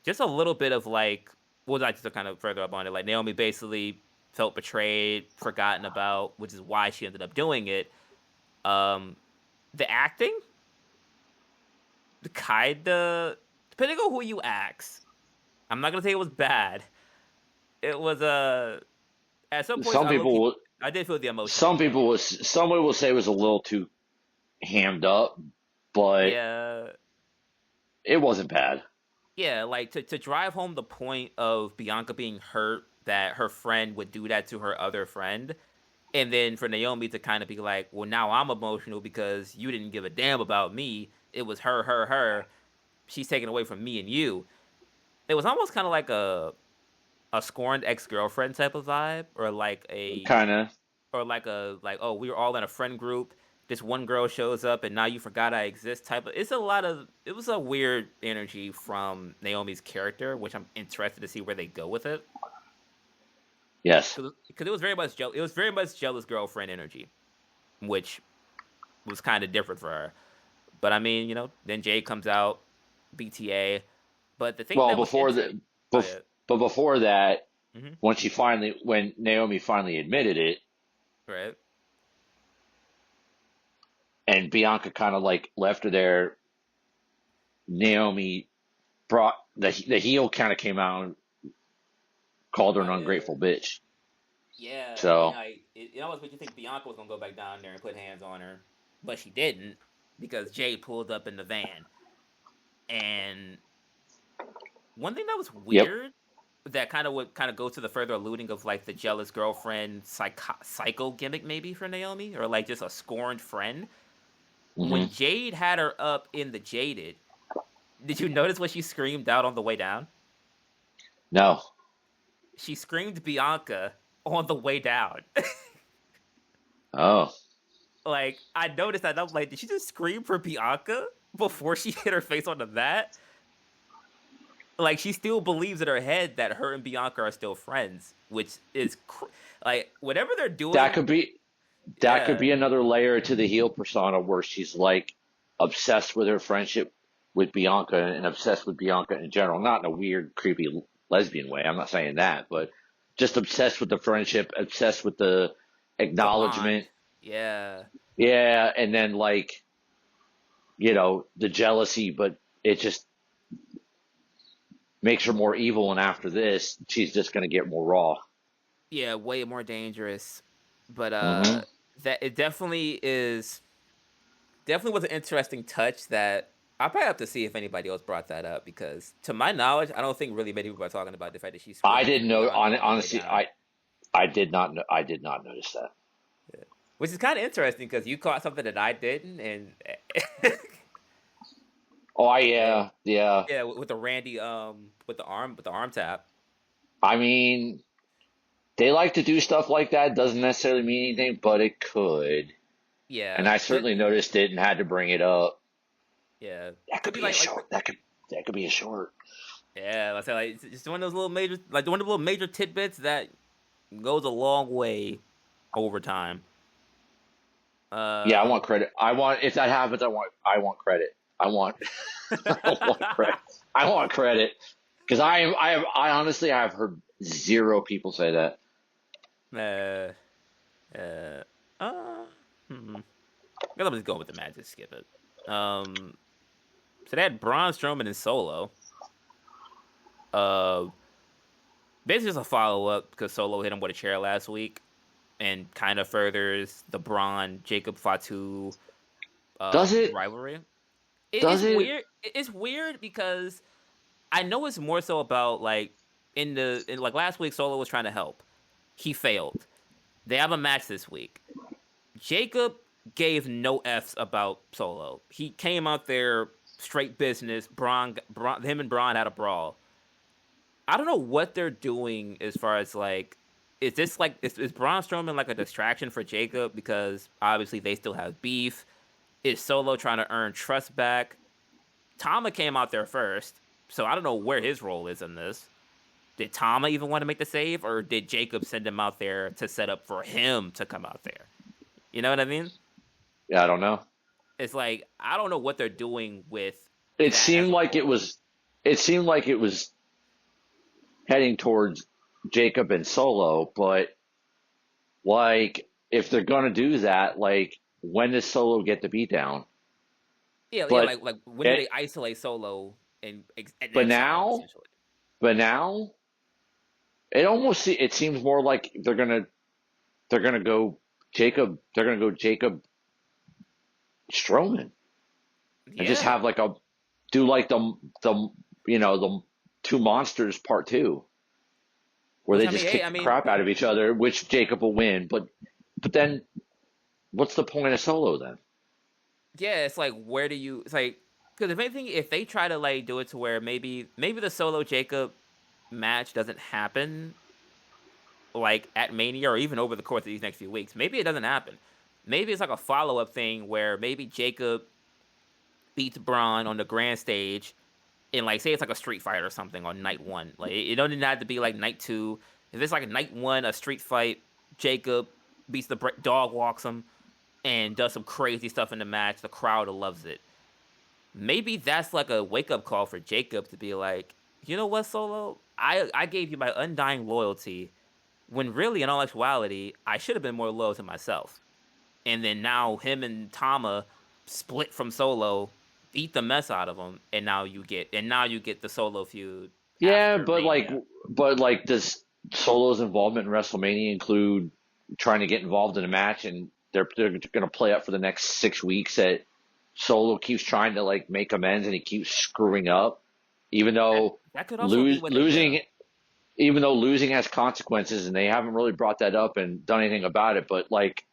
just a little bit of like, well, I just to kind of further up on it, like Naomi basically felt betrayed, forgotten about, which is why she ended up doing it. Um, the acting, the kinda depending on who you ask, I'm not gonna say it was bad. It was At some points, some people will, I did feel the emotion in the game. someone will say it was a little too hammed up, but Yeah, it wasn't bad. yeah, like to drive home the point of Bianca being hurt that her friend would do that to her other friend, and then for Naomi to kind of be like, well, now I'm emotional because you didn't give a damn about me. It was her, her, her. She's taken away from me and you. It was almost kind of like a scorned ex girlfriend type of vibe, or like Kind of. oh, we were all in a friend group. This one girl shows up and now you forgot I exist type of. It was a weird energy from Naomi's character, which I'm interested to see where they go with it. Yes. Because it was very much it was very much jealous girlfriend energy, which was kind of different for her. But I mean, then Jade comes out, BTA. But the thing Well, that was interesting, but before that, hmm when Naomi finally admitted it, right? and Bianca kind of like left her there, Naomi brought the heel kind of came out and called her an Oh yeah, ungrateful bitch. yeah. And So, it almost made you think Bianca was gonna go back down there and put hands on her, but she didn't because Jade pulled up in the van. And one thing that was yep. weird that kind of would kind of go to the further alluding of like the jealous girlfriend psycho gimmick maybe for Naomi, or like just a scorned friend. Hmm. When Jade had her up in the Jaded, did you notice what she screamed out on the way down? No. She screamed Bianca on the way down. Oh. Like, I noticed that. I was like, did she just scream for Bianca before she hit her face on the mat? Like, she still believes in her head that her and Bianca are still friends, which is like whatever they're That doing. could be that could Yeah, be another layer to the heel persona where she's like obsessed with her friendship with Bianca and obsessed with Bianca in general. Not in a weird, creepy lesbian way. I'm not saying that, but just obsessed with the friendship, obsessed with the the bond. acknowledgement. Yeah, Yeah, and then like, the jealousy, but it just makes her more evil. And after this, she's just going to get more raw. yeah, way more dangerous. But Hmm. that it definitely was an interesting touch that I probably have to see if anybody else brought that up because to my knowledge, I don't think really many people are talking about the fact that she I screamed didn't know. Bianca on the way Honestly, down. I did not know. I did not notice that. Yeah. Which is kind of interesting because you caught something that I didn't, and Oh, and yeah. yeah, with the Randy with the arm tap. I mean, they like to do stuff like that. Doesn't necessarily mean anything, but it could. And Yeah, I but certainly noticed it and had to bring it up. yeah, That could could be be a like short. That could be a short. yeah, let's say like it's just one of those little major like one of the little major tidbits that goes a long way over time. Yeah, I Um, want credit. I want if that happens. I want credit. I want I want credit. I want credit because I honestly I have heard zero people say that. uh, uh, uh, hmm. I guess I'm just going with the match. Just skip it. So they had Braun Strowman and Solo. Uh, Basically just a follow up because Solo hit him with a chair last week, and kind of furthers the Braun Jacob Fatu Does it? rivalry. Does It's it? weird. It's weird because I know it's more so about like in like last week Solo was trying to help. He failed. They have a match this week. Jacob gave no f's about Solo. He came out there straight business. Him and Braun had a brawl. I don't know what they're doing as far as like, is this like is Braun Strowman like a distraction for Jacob because obviously they still have beef? Is Solo trying to earn trust back? Tama came out there first, so I don't know where his role is in this. Did Tama even want to make the save, or did Jacob send him out there to set up for him to come out there? You know what I mean? Yeah, I don't know. It's like I don't know what they're doing with It that as seemed a like it whole. was. It seemed like it was heading towards Jacob and Solo, but like if they're gonna do that, like when does Solo get the beat down? Yeah, yeah. But Like when do it, they isolate Solo and but then charge now, essentially? but now, it seems more like they're gonna go Jacob Strowman and just Yeah, have like a do like the the two monsters part two where which they I mean, just hey, kick I the mean, crap out of each other, which Jacob will win. But then what's the point of Solo then? yeah, it's like where do you? It's like because if anything, if they try to like do it to where maybe the Solo Jacob match doesn't happen like at Mania or even over the course of these next few weeks, maybe it doesn't happen. Maybe it's like a follow up thing where maybe Jacob beats Braun on the grand stage and like say it's like a street fight or something on night one. Like it don't even have to be like night two. If it's like night one, a street fight, Jacob beats dog walks him and does some crazy stuff in the match. The crowd loves it. Maybe that's like a wake up call for Jacob to be like, you know what, Solo? I gave you my undying loyalty when really in all actuality I should have been more loyal to myself. And then now him and Tama split from Solo, beat the mess out of him, and now you get the Solo feud Yeah, after but like, Mania. does Solo's involvement in WrestleMania include trying to get involved in a match, and they're going to play up for the next 6 weeks that Solo keeps trying to like make amends and he keeps screwing up, even That though that could also be lose what they do. losing even though losing has consequences, and they haven't really brought that up and done anything about it. But like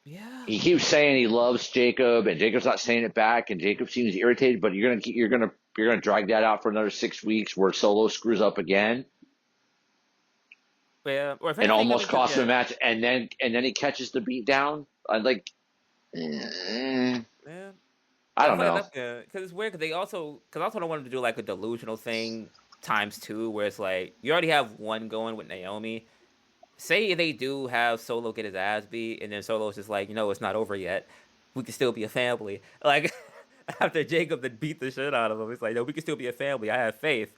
Yeah. he keeps saying he loves Jacob, and Jacob's not saying it back, and Jacob seems irritated. But you're gonna drag that out for another 6 weeks where Solo screws up again Yeah. Or if and anything, I almost mean, cause costs him a yeah, match, and then he catches the beat down. I like, eh, yeah. I I don't feel like know. that's yeah, because it's weird. Because I also don't want them to do like a delusional thing times two, where it's like you already have one going with Naomi. Say they do have Solo get his ass beat, and then Solo's just like, it's not over yet. We can still be a family. Like after Jacob had beat the shit out of him, it's like, no, we can still be a family. I have faith.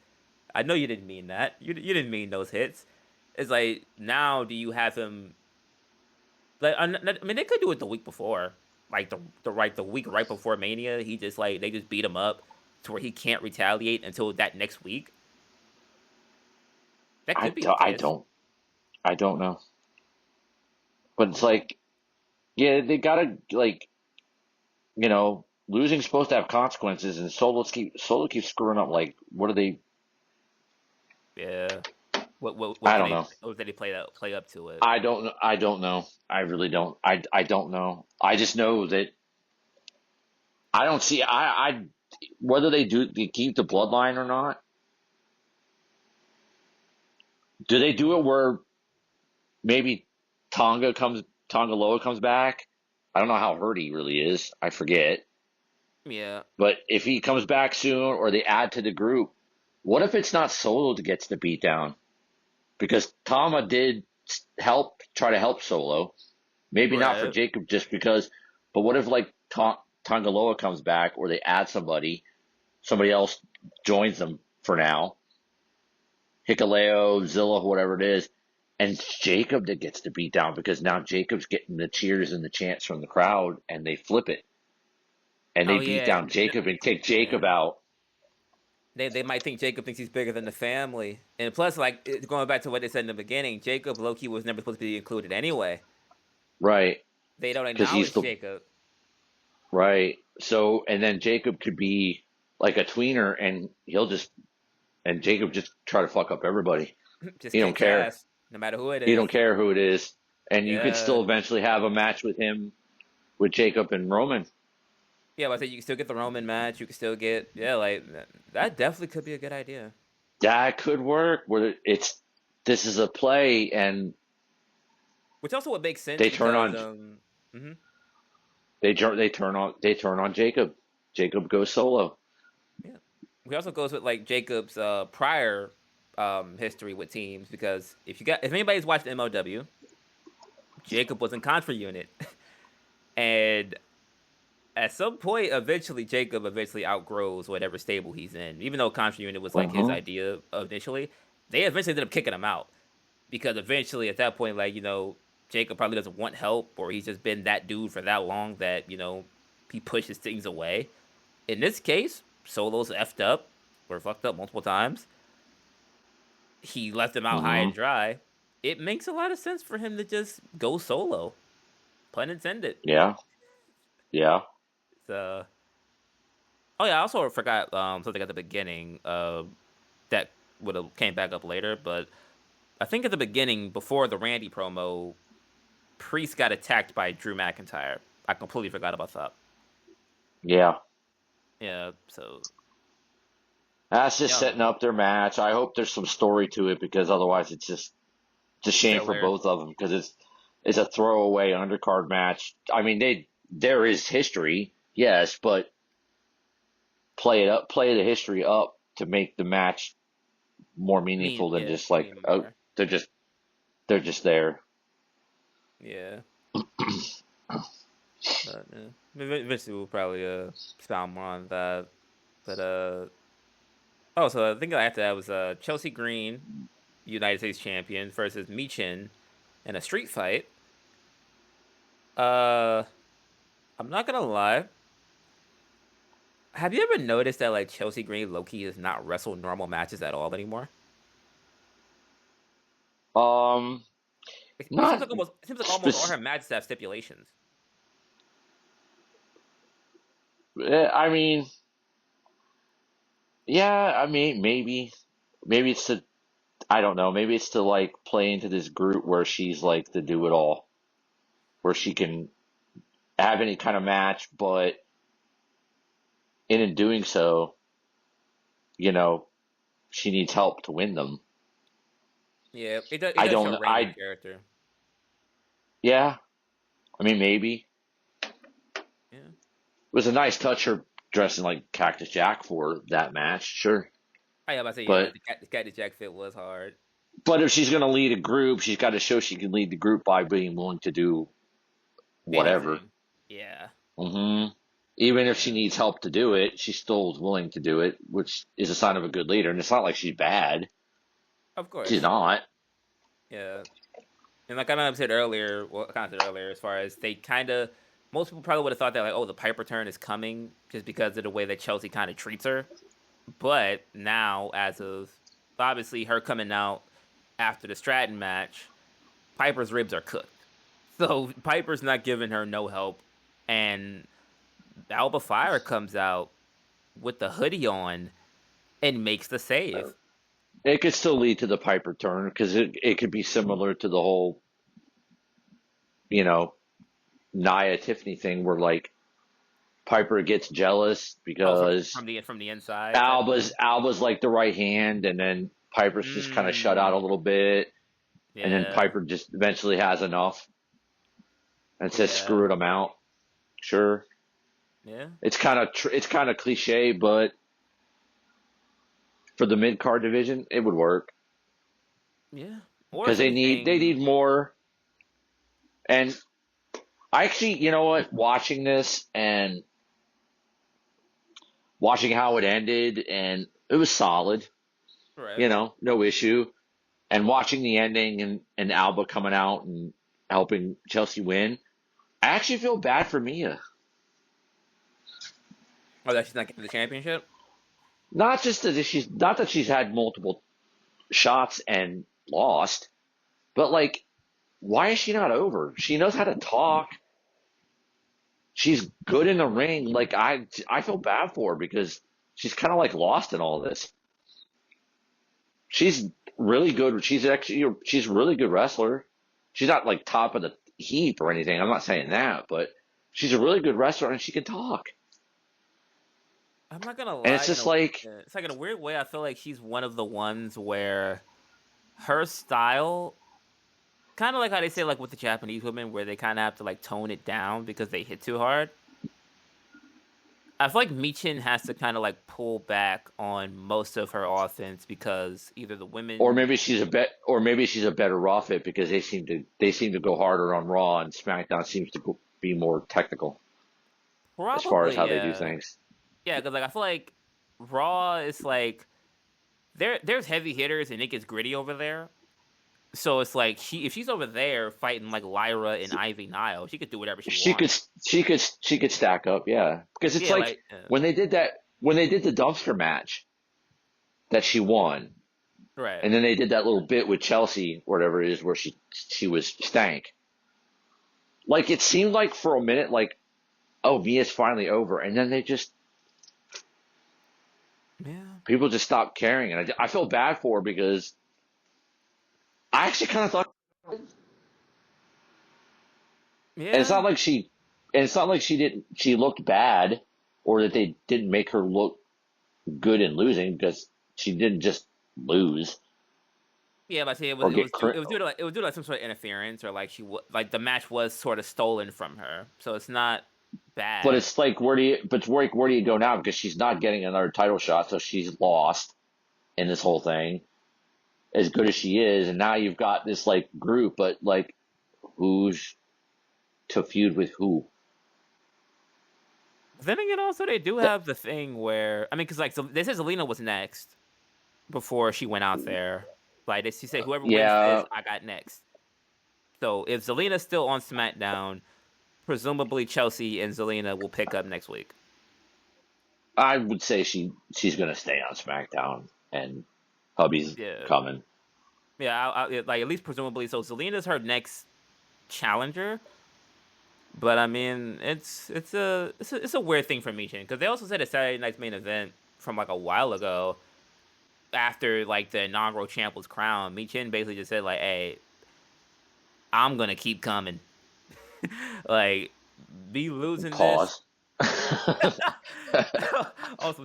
I know you didn't mean that. You didn't mean those hits. It's like now, do you have him? Like I mean, they could do it the week before, like the week right before Mania. He just like they just beat him up to where he can't retaliate until that next week. That I could be the don't, I case. don't, I don't know. But it's like, yeah, they gotta like, losing's supposed to have consequences, and Solo keeps screwing up. Like, what are they? Yeah. What I can don't they? know. What did they play up to it? I don't know. I really don't. I don't know. I just know that I don't see. I whether they keep the bloodline or not. Do they do it where maybe Tonga Loa comes back? I don't know how hurt he really is. I forget. Yeah. But if he comes back soon, or they add to the group, what if it's not Solo that gets the beat down? Because Tama did try to help Solo. Maybe not for Right. Jacob, just because. But what if like Tongaloa comes back, or they add somebody else joins them for now, Hikaleo, Zilla, whatever it is, and it's Jacob that gets the beat down because now Jacob's getting the cheers and the chants from the crowd, and they flip it and they Oh beat yeah. down Jacob and kick Yeah. Jacob out. They might think Jacob thinks he's bigger than the family, and plus, like going back to what they said in the beginning, Jacob Loki was never supposed to be included anyway. Right, They don't because he's acknowledge the Jacob. right. So and then Jacob could be like a tweener, and Jacob just try to fuck up everybody. Just He don't kicks care. ass, no matter who it He don't is. care who it is, and you could Yeah. still eventually have a match with him, with Jacob and Roman. Yeah, but I said you can still get the Roman match. You can still get like that. Definitely could be a good idea. That could work. Where this is a play, and Which also would make sense they turn because on mhm. they turn on Jacob. Jacob goes solo. Yeah. We also goes with like Jacob's prior history with teams because if anybody's watched MLW, Jacob was in Contra Unit, and at some point, eventually Jacob outgrows whatever stable he's in. Even though Contra Unit was Uh like his huh. idea initially, they eventually ended up kicking him out because eventually at that point, like Jacob probably doesn't want help or he's just been that dude for that long that he pushes things away. In this case, Solo's effed up or fucked up multiple times. he left them out high Hmm. and dry. It makes a lot of sense for him to just go solo. Pun intended. Yeah. Yeah. So, oh yeah, I also forgot something at the beginning. That would have came back up later, but I think at the beginning, before the Randy promo, Priest got attacked by Drew McIntyre. I completely forgot about that. Yeah. Yeah, so That's just yeah, setting up their match. I hope there's some story to it because otherwise it's a shame for filler. both of them because it's a throwaway undercard match. I mean, there is history, yes, but play the history up to make the match more meaningful than just like, Mean oh, more. they're just there. Yeah, but eventually we'll probably expound more on that. But oh, so I think after that was Chelsea Green, United States champion, versus Michin in a street fight. Uh, I'm not gonna lie. Have you ever noticed that like Chelsea Green Loki does not wrestle normal matches at all anymore? Um, not It seems like almost all spec- her matches have stipulations. I mean, yeah, I mean, maybe it's to, I don't know, maybe it's to like play into this group where she's like the do it all, where she can have any kind of match, but in doing so, you know, she needs help to win them. Yeah, it I does show don't, Rain in I, character. yeah, I mean, maybe. Yeah. It was a nice touch her dressing like Cactus Jack for that match, sure. I about to say yeah, But the Cat Jack fit was hard. if she's gonna lead a group, she's got to show she can lead the group by being willing to do whatever. Anything. Yeah. Hmm. Even if she Yeah. needs help to do it, she still is willing to do it, which is a sign of a good leader. And it's not like she's bad. Of She's course. not. Yeah. And like I know I said earlier, well, I kind of said earlier, as far as they kind of, most people probably would have thought that like, oh, the Piper turn is coming just because of the way that Chelsea kind of treats her. But now, as of obviously her coming out after the Stratton match, Piper's ribs are cooked. So Piper's not giving her no help, and Alba Fire comes out with the hoodie on and makes the save. It could still lead to the Piper turn because it could be similar to the whole, you know, Nia Tiffany thing where like Piper gets jealous Oh, because from the inside type of thing. Alba's like the right hand, and then Piper's just kind of shut out a Mm, little bit, and then yeah, Piper just eventually has enough and says, yeah, "Screw it, I'm out." Sure, yeah, it's kind of cliche, but for the mid card division, it would work yeah. Or because if they anything, need more. And I actually, you know what, watching this and watching how it ended, and it was solid, right? you know, no issue. And watching the ending and Alba coming out and helping Chelsea win, I actually feel bad for Mia. Oh, that she's not getting the championship. Not that she's had multiple shots and lost, but like, why is she not over? She knows how to talk. She's good in the ring. Like I feel bad for her because she's kind of like lost in all this. She's really good. She's a really good wrestler. She's not like top of the heap or anything. I'm not saying that, but she's a really good wrestler and she can talk. I'm not gonna And lie, it's just like, it's like in a weird way. I feel like she's one of the ones where her style, kind of like how they say like with the Japanese women, where they kind of have to like tone it down because they hit too hard. I feel like Michin has to kind of like pull back on most of her offense because either the or women, maybe she's a better Raw fit because they seem to go harder on Raw and SmackDown seems to be more technical as far as probably, how they do yeah, things. yeah, because like I feel like Raw is like there's heavy hitters and it gets gritty over there. So it's like if she's over there fighting like Lyra and Ivy Nile, she could do whatever she She could wants. she could stack up, yeah. Because it's Yeah, like when they did the dumpster match that she won, Right. And then they did that little bit with Chelsea, whatever it is, where she was stank. Like it seemed like for a minute, like, oh, Mia's finally over, and then they just Yeah. people just stopped caring, and I felt bad for her because I actually kind of thought, and it's Yeah. not like she didn't she looked bad, or that they didn't make her look good in losing because she didn't just lose Yeah, but see, or get it was due to like some sort of interference, or like like the match was sort of stolen from her, so it's not But bad. it's like, where do you go now? Because she's not getting another title shot, so she's lost in this whole thing. As good as she is, and now you've got this like group, but like, who's to feud with who? Then again, also they do That, have the thing where I mean, because like they said Zelina was next before she went out there. Like she said, whoever wins this, yeah, I got next. So if Zelina's still on SmackDown, presumably Chelsea and Zelina will pick up next week. I would say she's gonna stay on SmackDown, and hubby's Yeah, coming. yeah, like at least presumably. So Zelina's her next challenger. But I mean, it's a weird thing for Michin because they also said a Saturday Night's main event from like a while ago after like the inaugural champ was crowned. Michin basically just said like, "Hey, I'm gonna keep coming." Like me losing this. Pause. On some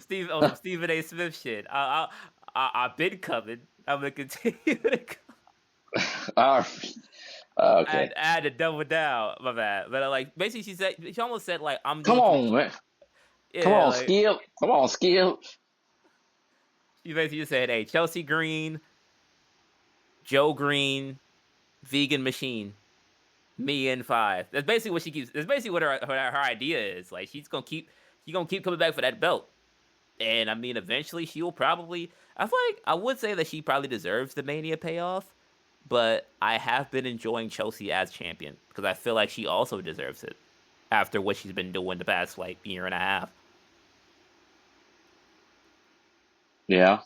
Stephen A. Smith shit. I've been coming. I'm gonna continue to come. Uh, okay, I had to double down. My bad. But like basically, she almost said like I'm come doing some. on, man. Come Yeah, on, like Skip. Come on, Skip. she basically just said, "Hey, Chelsea Green, Joe Green, vegan machine, me in five." That's basically what she keeps. That's basically what her idea is. Like she's gonna keep coming back for that belt. And I mean, eventually she will probably. I feel like I would say that she probably deserves the Mania payoff, but I have been enjoying Chelsea as champion because I feel like she also deserves it after what she's been doing the past like year and a half. Yeah,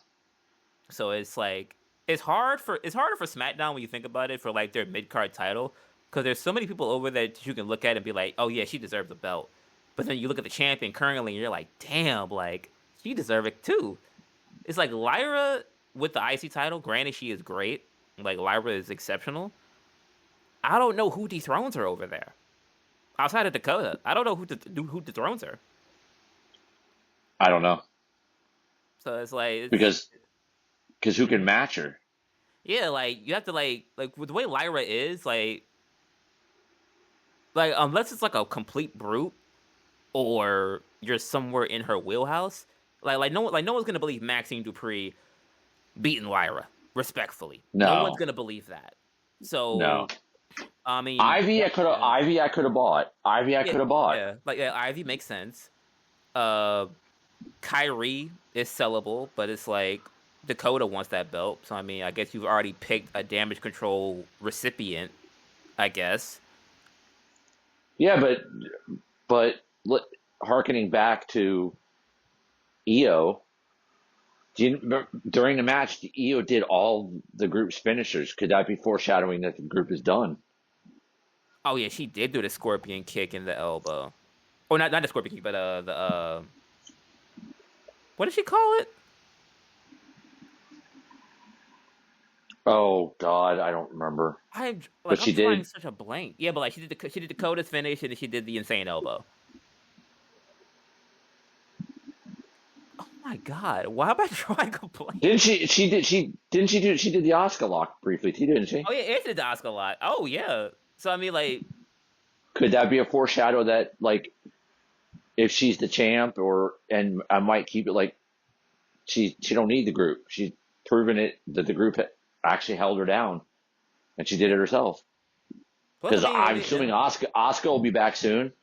So it's like it's harder for SmackDown when you think about it for like their mid card title because there's so many people over there that you can look at and be like, oh yeah, she deserves the belt. But then you look at the champion currently and you're like, damn, like she deserves it too. It's like Lyra with the IC title. Granted, she is great. Like Lyra is exceptional. I don't know who dethrones her over there outside of Dakota. I don't know who dethrones her. I don't know So it's like because who can match her? yeah, like you have to like with the way Lyra is like unless it's like a complete brute or you're somewhere in her wheelhouse. No one's gonna believe Maxine Dupree beating Lyra respectfully. No one's No, gonna believe that. no. So I mean, Ivy I could have bought. Ivy I yeah, could have bought. yeah, like yeah, Ivy makes sense. Uh, Kyrie is sellable, but it's like Dakota wants that belt. So I mean, I guess you've already picked a damage control recipient. I guess. Yeah, but harkening back to EO, during the match, EO did all the group's finishers. Could that be foreshadowing that the group is done? Oh yeah, she did do the scorpion kick in the elbow. Oh, not the scorpion kick, but the what did she call it? Oh God, I don't remember. But I'm she drawing did. such a blank. Yeah, but like she did Dakota's finish and then she did the insane elbow. Oh my god, why am I drawing a blank? Didn't she? She did. She didn't. She do. She did the Oscar lock briefly too, didn't she? Oh yeah, it did the Oscar a lot. Oh yeah. So I mean, like, Could that be a foreshadow that, like, if she's the champ, or and I might keep it like she don't need the group. She's proven it that the group actually held her down, and she did it herself. plus I Because mean, I'm assuming Oscar will be back soon.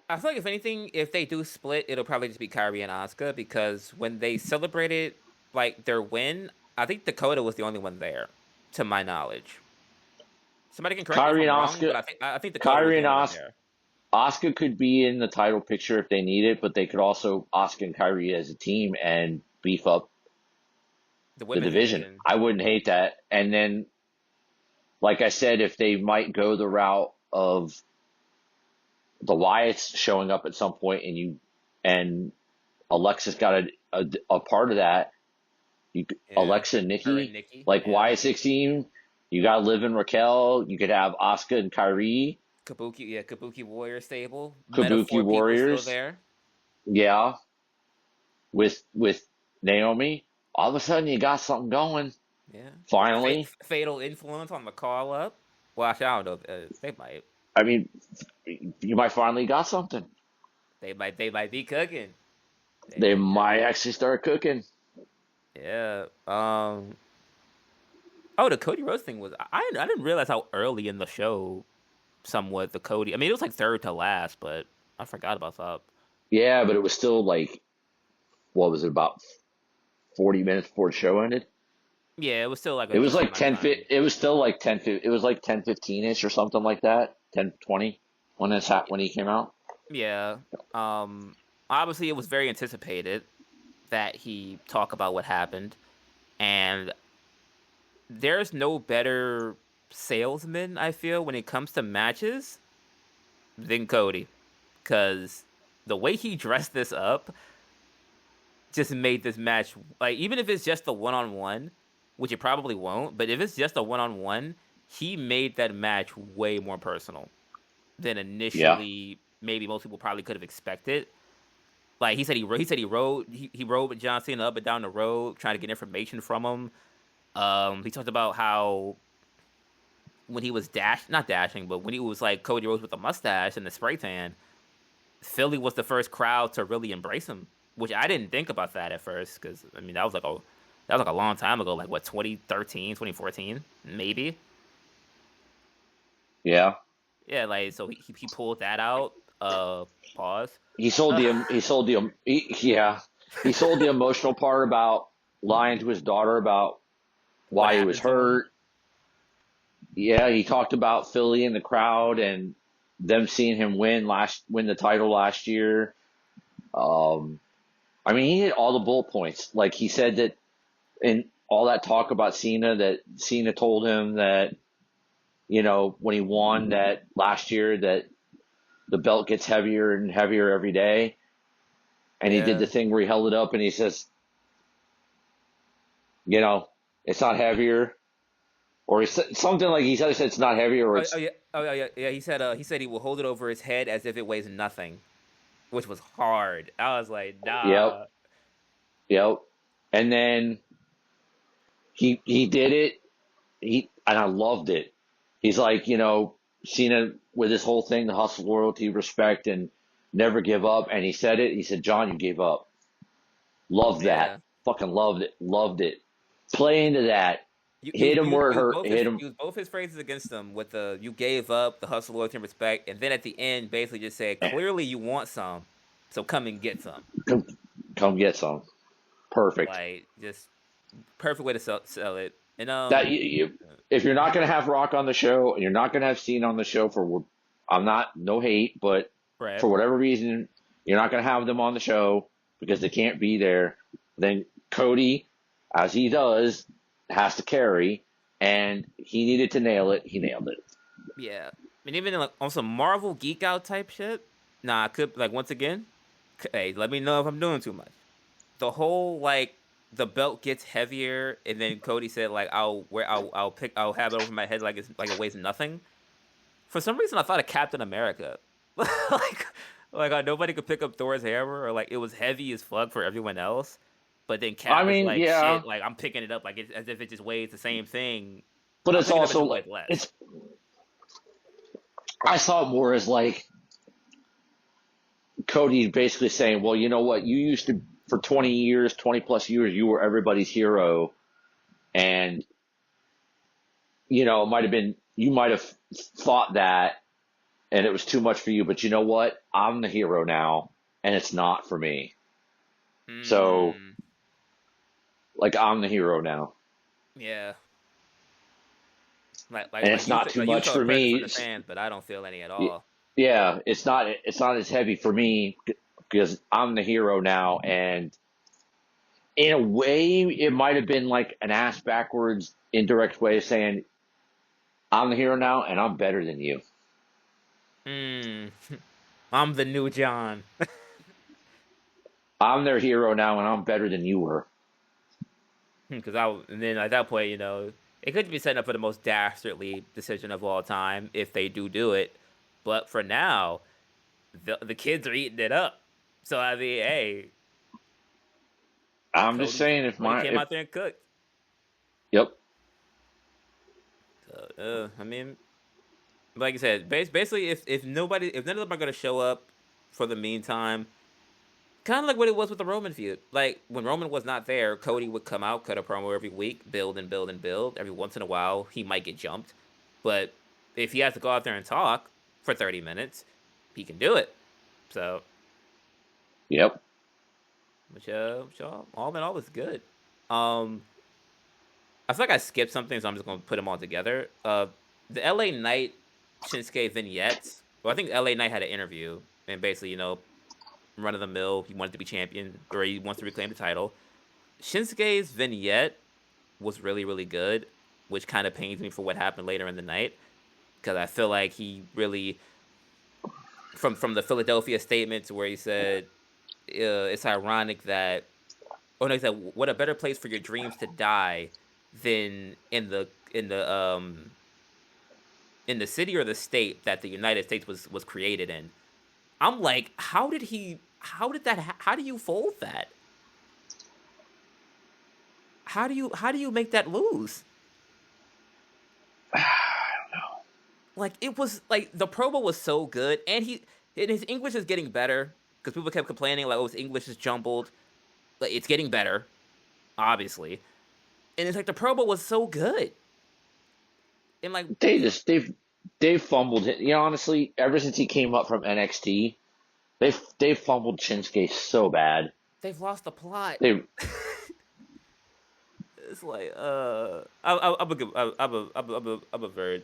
I feel like if anything, if they do split, it'll probably just be Kyrie and Asuka because when they celebrated like their win, I think Dakota was the only one there, to my knowledge. Somebody can correct me if Kyrie I'm and wrong, Oscar, but I think Dakota was Kyrie the and only one Oscar, there. Oscar could be in the title picture if they need it, but they could also Oscar and Kyrie as a team and beef up The the women's division. division. I wouldn't hate that. And then, like I said, if they might go the route of the Wyatts showing up at some point, and Alexis got a part of that, Yeah. Alexa and Her and Nikki, Nikki. like Yeah. Wyatt 16, you got Liv and Raquel, you could have Asuka and Kyrie, Kabuki Warrior stable. Kabuki Metaphor people still Warriors, there. yeah, with Naomi. All of a sudden, you got something going. Yeah. Finally, Fatal influence on the call up. Well, actually, I don't know. They might. I mean, you might finally got something. They might be cooking. They They might. might actually start cooking. Yeah. Oh, the Cody Rhodes thing was. I didn't realize how early in the show. Somewhat the Cody. I mean, it was like third to last, but I forgot about that. Yeah, but it was still like, what was it, about 40 minutes before the show ended? Yeah, it was still like a It was decent like amount of time. it was still like 10, it was like 10:15 ish or something like that. 10:20 when he came out. Yeah. Obviously, it was very anticipated that he talk about what happened, and there's no better salesman I feel when it comes to matches than Cody, because the way he dressed this up just made this match like even if it's just a one-on-one, which it probably won't, but if it's just a one-on-one, he made that match way more personal than Yeah. initially maybe most people probably could have expected. Like he rode with John Cena up and down the road trying to get information from him. He talked about how when he was not dashing, but when he was like Cody Rhodes with the mustache and the spray tan, Philly was the first crowd to really embrace him, which I didn't think about that at first because I mean that was like a long time ago, like what 2013, 2014, maybe. Yeah. Yeah, like so he pulled that out. Pause. Yeah. He sold the emotional part about lying to his daughter about What why he was happened to him? hurt. Yeah, he talked about Philly in the crowd and them seeing him win the title last year. Um, I mean, he hit all the bullet points. Like he said that in all that talk about Cena, that Cena told him that, when he won that last year, that the belt gets heavier and heavier every day. And he did Yeah. the thing where he held it up and he says, it's not heavier. Or he said something like he said it's not heavier or it's, Yeah. He said he will hold it over his head as if it weighs nothing, which was hard. I was like, yep, nah. yep. And then he did it. And I loved it. He's like, Cena with this whole thing, the hustle, loyalty, respect, and never give up. And he said it. He said, John, you gave up. Loved that. Yeah. Fucking loved it. Loved it. Play into that. You Hit him where it use hurt. both Hit him. his phrases against him with the you gave up, the hustle, loyalty, and respect, and then at the end basically just said clearly you want some, so come and get some. Come, come get some. Perfect. Like just perfect way to sell it. And That if you're not gonna have Rock on the show and you're not gonna have Cena on the show I'm not no hate, but Brad. for whatever reason you're not gonna have them on the show because they can't be there, then Cody, as he does, has to carry, and he needed to nail it. He nailed it. Yeah, and even like on some Marvel geek out type shit. Nah, I could like once again. Hey, let me know if I'm doing too much. The whole like the belt gets heavier, and then Cody said like I'll have it over my head like it weighs nothing. For some reason, I thought of Captain America, like nobody could pick up Thor's hammer, or like it was heavy as fuck for everyone else. But then I Cap is mean, like yeah, shit, like I'm picking it up like as if it just weighs the same thing. but I'm it's picking it up as also it like weighs less. it's. I saw it more as like Cody basically saying, "Well, you know what? You used to for 20 years, 20 plus years, you were everybody's hero, and it might have been you might have thought that, and it was too much for you. But you know what? I'm the hero now, and it's not for me. So, Mm, like, I'm the hero now, yeah, and it's not too you much feel a for presence from me. the fans, but I don't feel any at all. Yeah, it's not as heavy for me because I'm the hero now, and in a way, it might have been like an ass backwards, indirect way of saying, I'm the hero now, and I'm better than you. Mm, I'm the new John. I'm their hero now, and I'm better than you were. Because and then at that point, it could be setting up for the most dastardly decision of all time if they do it. But for now, the kids are eating it up. So I mean, hey, I'm just Cody saying, Cody came out there and cooked. yep, So, I mean, like I said, basically, if none of them are gonna show up for the meantime, kind of like what it was with the Roman feud. Like when Roman was not there, Cody would come out, cut a promo every week, build and build and build. Every once in a while, he might get jumped, but if he has to go out there and talk for 30 minutes, he can do it. So, yep. which all in all is good. Um, I feel like I skipped something, so I'm just gonna put them all together. The LA Knight Shinsuke vignettes. Well, I think LA Knight had an interview and basically, run of the mill. He wanted to be champion, or he wants to reclaim the title. Shinsuke's vignette was really, really good, which kind of pains me for what happened later in the night, because I feel like he really, from the Philadelphia statements where he said, it's ironic that, oh no, he said, what a better place for your dreams to die than in the city or the state that the United States was created in. I'm like, how did how do you fold that? How do you make that lose? I don't know. Like it was like the promo was so good, and his English is getting better because people kept complaining like, oh, his English is jumbled. Like it's getting better, obviously, and it's like the promo was so good, and like They've fumbled it. Honestly, ever since he came up from NXT, they've fumbled Shinsuke so bad. they've lost the plot. They It's like I'm a good I'm a very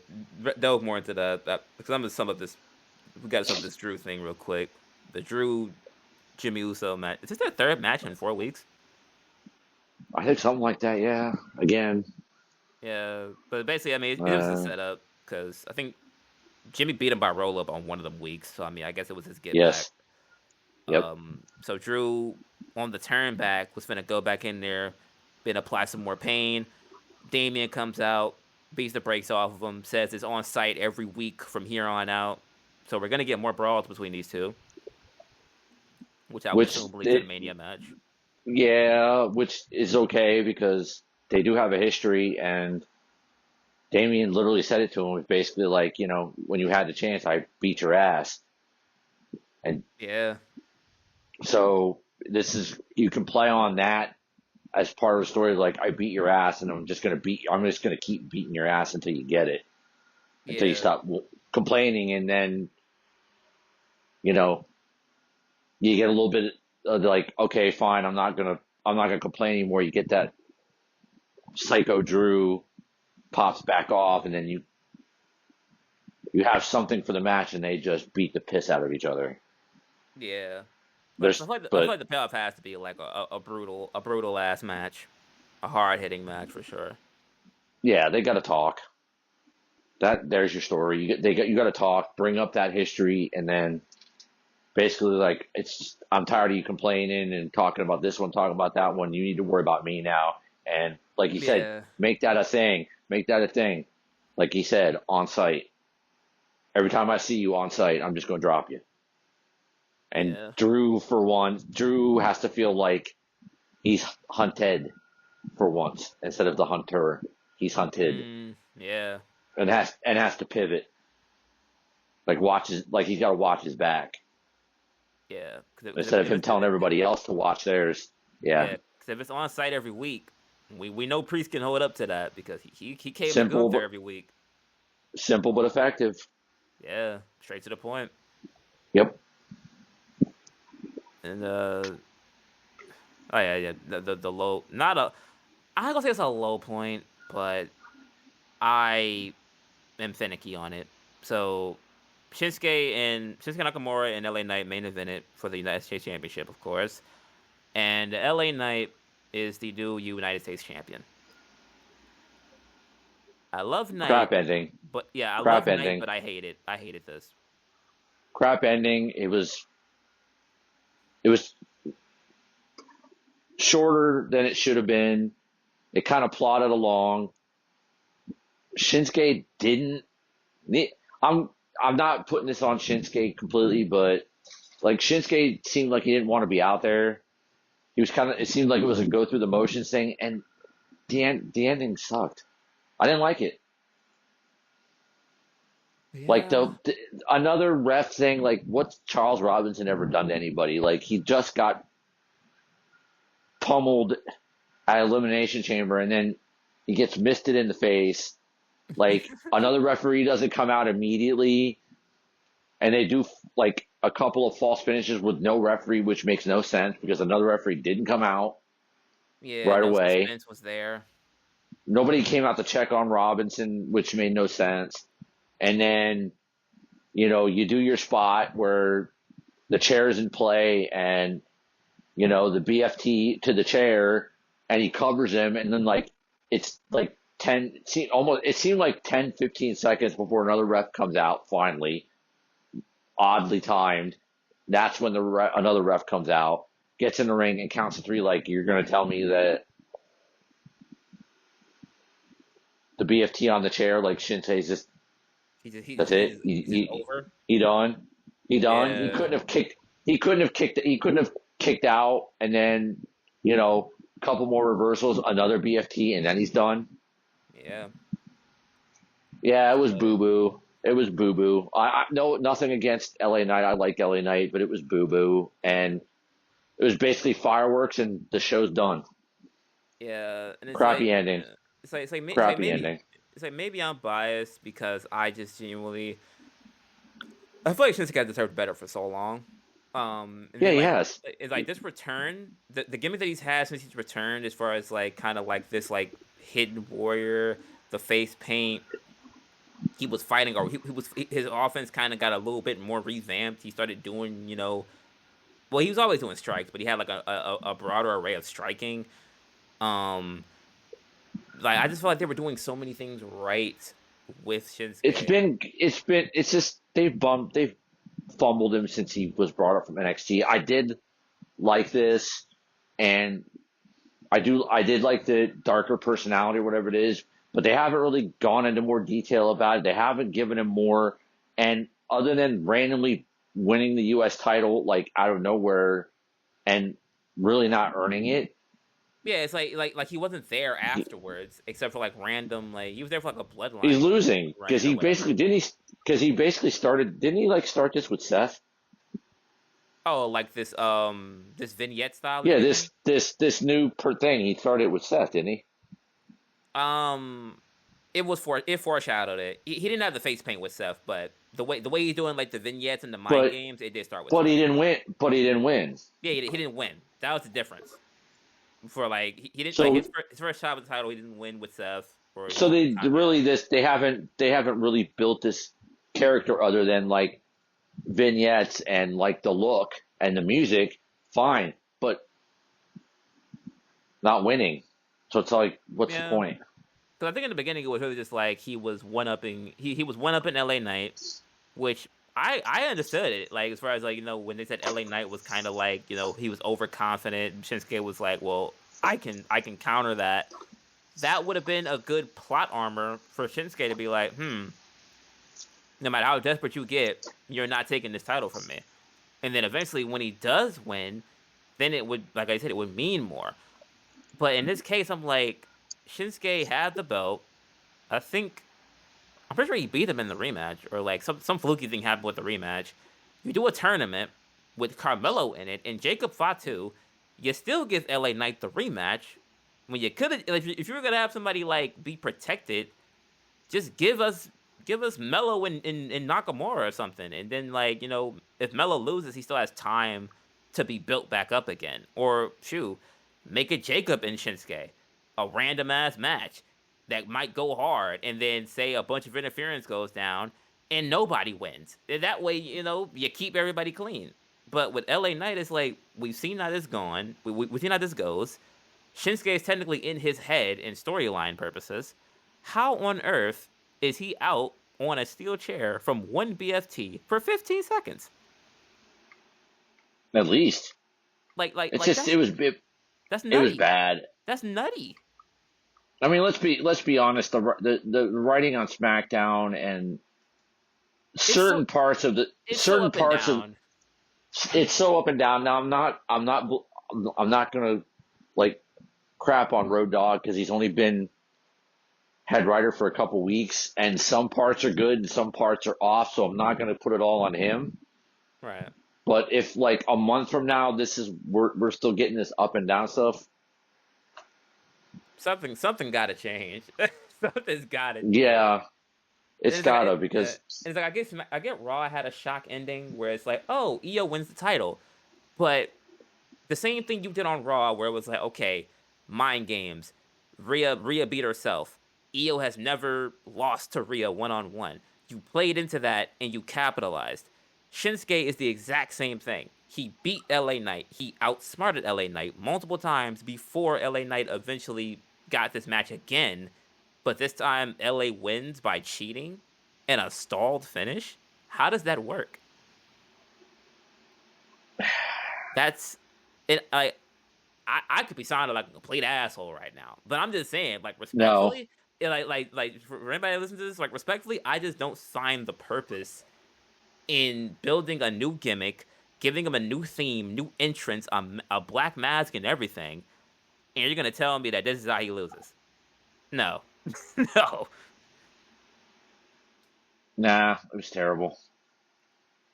delve more into that because I'm gonna sum up this. We got to sum up this Drew thing real quick. The Drew Jimmy Uso match. Is this their third match in 4 weeks? I think something like that. Yeah. Again. Yeah, but basically, I mean, it was a Uh, setup because I think Jimmy beat him by roll up on one of them weeks. So I mean, I guess it was his get back. yes. Yep. So Drew on the turn back was gonna go back in there, then apply some more pain. Damian comes out, beats the brakes off of him, says it's on site every week from here on out. So we're gonna get more brawls between these two, which I would Which assume will lead to the Mania match. which is okay because they do have a history, and Damien literally said it to him. It was basically like, when you had the chance, I beat your ass, and Yeah, so you can play on that as part of the story. Like, I beat your ass, and I'm just gonna keep beating your ass until you get it, until you yeah, stop complaining, and then you know you get a little bit of like, okay, fine, I'm not gonna complain anymore. You get that psycho Drew pops back off, and then you have something for the match, and they just beat the piss out of each other. yeah. But I There's, feel like I feel but like the payoff has to be like a brutal ass match, a hard hitting match for sure. yeah, they got to talk. There's your story. You got to talk, bring up that history, and then basically like I'm tired of you complaining and talking about this one, talking about that one. You need to worry about me now. And like you said, Yeah, make that a thing. Make that a thing. Like he said, on site. Every time I see you on site, I'm just going to drop you. And yeah, Drew has to feel like he's hunted for once instead of the hunter. He's hunted yeah, and has to pivot. Like he's got to watch his back yeah. Because instead of him telling everybody else to watch theirs. Yeah, yeah, because if it's on site every week, we know Priest can hold up to that because he came to go simple up there but every week. effective. Yeah, straight to the point. Yep. And oh yeah, the low, not a, I'm not gonna say it's a low point, but I am finicky on it. So Shinsuke Nakamura and LA Knight main evented for the United States Championship, of course. And LA Knight is the new United States champion. I love Knight, Crap ending. but yeah, I Crap love Knight, ending. but I hate it. I hated this. Crap ending. It was shorter than it should have been. It kind of plodded along. Shinsuke didn't. I'm I'm not putting this on Shinsuke completely, but like Shinsuke seemed like he didn't want to be out there. He was kind of. It seemed like it was a go through the motions thing, and the ending sucked. I didn't like it. Like Yeah. another ref thing. Like what's Charles Robinson ever done to anybody? Like he just got pummeled at Elimination Chamber, and then he gets misted in the face. Like another referee doesn't come out immediately, and they do like a couple of false finishes with no referee, which makes no sense because another referee didn't come out Yeah, right no away. suspense was there. Nobody came out to check on Robinson, which made no sense. And then, you do your spot where the chair is in play and, the BFT to the chair and he covers him. And then it's like 10, it seemed like 10, 15 seconds before another ref comes out finally, oddly timed. That's when another ref comes out, gets in the ring and counts to three. Like you're going to tell me that the BFT on the chair, like Shinsuke's just, that's it. He's just over. He done. He done. He Yeah. couldn't have kicked. He couldn't have kicked. He couldn't have kicked out, and then a couple more reversals, another BFT, and then he's done. Yeah. Yeah, it was boo boo. It was boo boo. I no nothing against LA Knight. I like LA Knight, but it was boo boo, and it was basically fireworks, and the show's done. Yeah, and it's Crappy like, ending. it's like Crappy maybe ending. I'm biased because I just genuinely I feel like Shinsuke deserved better for so long. And Yeah, then he has. it's like this return, the gimmick that he's had since he's returned, as far as like kind of like this like hidden warrior, the face paint. He was fighting, or his offense kind of got a little bit more revamped. He started doing, well, he was always doing strikes, but he had like a broader array of striking. Um, like I just feel like they were doing so many things right with Shinsuke. It's just they've fumbled him since he was brought up from NXT. I did like this, and I did like the darker personality or whatever it is, but they haven't really gone into more detail about it. They haven't given him more, and other than randomly winning the U.S. title like out of nowhere and really not earning it. Yeah, it's like he wasn't there afterwards, except for like random, like he was there for like a He's bloodline losing because run or he whatever. basically started. Didn't he like start this with Seth? Oh, like this vignette style and Yeah, everything. this new thing. He started with Seth, didn't he? Um, it foreshadowed it. He didn't have the face paint with Seth, but the way he's doing like the vignettes and the mind But games, it did start with but he Seth. didn't win. But he didn't win. Yeah, he didn't win. That was the difference. For like he didn't like So his first shot with the title, he didn't win with Seth for a so long they time really after. they haven't really built this character other than like vignettes and like the look and the music. Fine, but not winning. So it's like, what's the Yeah. point? Because I think in the beginning it was really just like he was one upping. He was one upping LA Knight, which I understood it. Like as far as like when they said LA Knight was kind of like he was overconfident. Shinsuke was like, well, I can counter that. That would have been a good plot armor for Shinsuke to be like, no matter how desperate you get, you're not taking this title from me. And then eventually when he does win, then it would, like I said, it would mean more. But in this case, I'm like, Shinsuke had the belt. I'm pretty sure he beat him in the rematch, or like some fluky thing happened with the rematch. You do a tournament with Carmelo in it and Jacob Fatu. You still give LA Knight the rematch when you could have. If you were gonna have somebody like be protected, just give us Melo and Nakamura or something, and then if Melo loses, he still has time to be built back up again. Or shoot, make it Jacob and Shinsuke, a random ass match that might go hard, and then say a bunch of interference goes down and nobody wins. And that way, you keep everybody clean. But with LA Knight, it's like we've seen how this gone. We've seen how this goes. Shinsuke is technically in his head in storyline purposes. How on earth is he out on a steel chair from one BFT for 15 seconds? At least Like it's just that's it was nutty. bad. That's nutty. I mean, let's be honest. The writing on SmackDown and It's so it's so certain up and parts of down. it's so up and down. Now I'm not gonna like crap on Road Dogg because he's only been head writer for a couple weeks, and some parts are good and some parts are off. So I'm not gonna put it all on him. Right. But if like a month from now, we're still getting this up and down stuff. Something got to change. Something's got to change. Yeah, it's It's like gotta because it's like I get Raw had a shock ending where it's like, oh, Io wins the title, but the same thing you did on Raw where it was like, okay, mind games. Rhea beat herself. Io has never lost to Rhea 1-on-1. You played into that and you capitalized. Shinsuke is the exact same thing. He beat LA Knight. He outsmarted LA Knight multiple times before LA Knight eventually got this match again. But this time LA wins by cheating and a stalled finish. How does that work? That's it. I could be sounding like a complete asshole right now, but I'm just saying, like no, respectfully, for anybody that listens to this, like respectfully, I just don't find the purpose in building a new gimmick, giving him a new theme, new entrance, a black mask, and everything, and you're gonna tell me that this is how he loses? No, no, nah, it was terrible.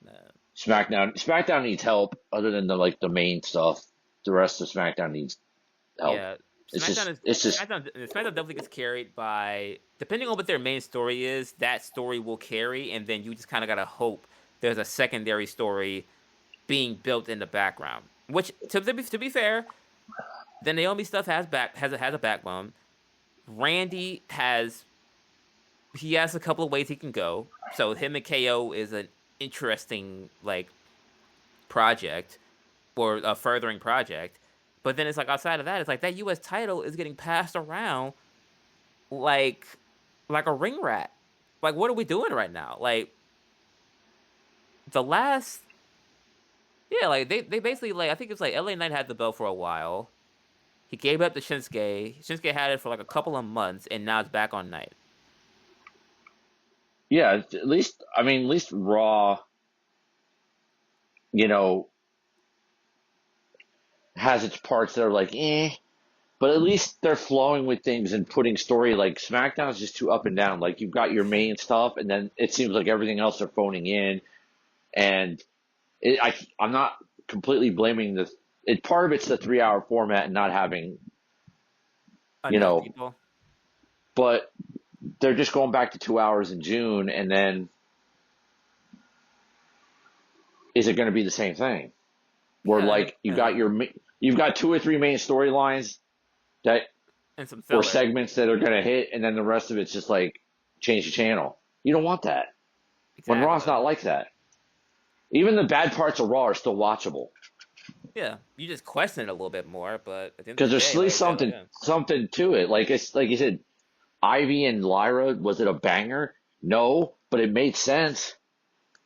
no. SmackDown needs help other than the main stuff. The rest of SmackDown needs help. Yeah, It's just SmackDown definitely gets carried by, depending on what their main story is, that story will carry, and then you just kind of gotta hope there's a secondary story being built in the background. Which, to be fair, the Naomi stuff has a backbone. Randy has a couple of ways he can go. So him and KO is an interesting project or a furthering project. But then it's like outside of that, it's like that U.S. title is getting passed around like a ring rat. Like, what are we doing right now? Like the last, yeah, like they basically I think it's like LA Knight had the belt for a while. He gave it up to Shinsuke. Shinsuke had it for like a couple of months, and now it's back on Knight. yeah. At least Raw, you know, has its parts that are like but at least they're flowing with things and putting story. Like SmackDown is just too up and down. Like you've got your main stuff, and then it seems like everything else are phoning in. And I'm not completely blaming this. Part of it's the 3 hour format and not having, you Enough know, people. but they're just going back to 2 hours in June, and then is it going to be the same thing? Where you've got two or three main storylines that and some or filler. segments that are going to hit, and then the rest of it's just like change the channel. You don't want that. Exactly. When Raw's not like that. Even the bad parts of Raw are still watchable. Yeah, you just question it a little bit more, but at the end Because of the there's day, at least something to it. Like you said, Ivy and Lyra, was it a banger? No, but it made sense.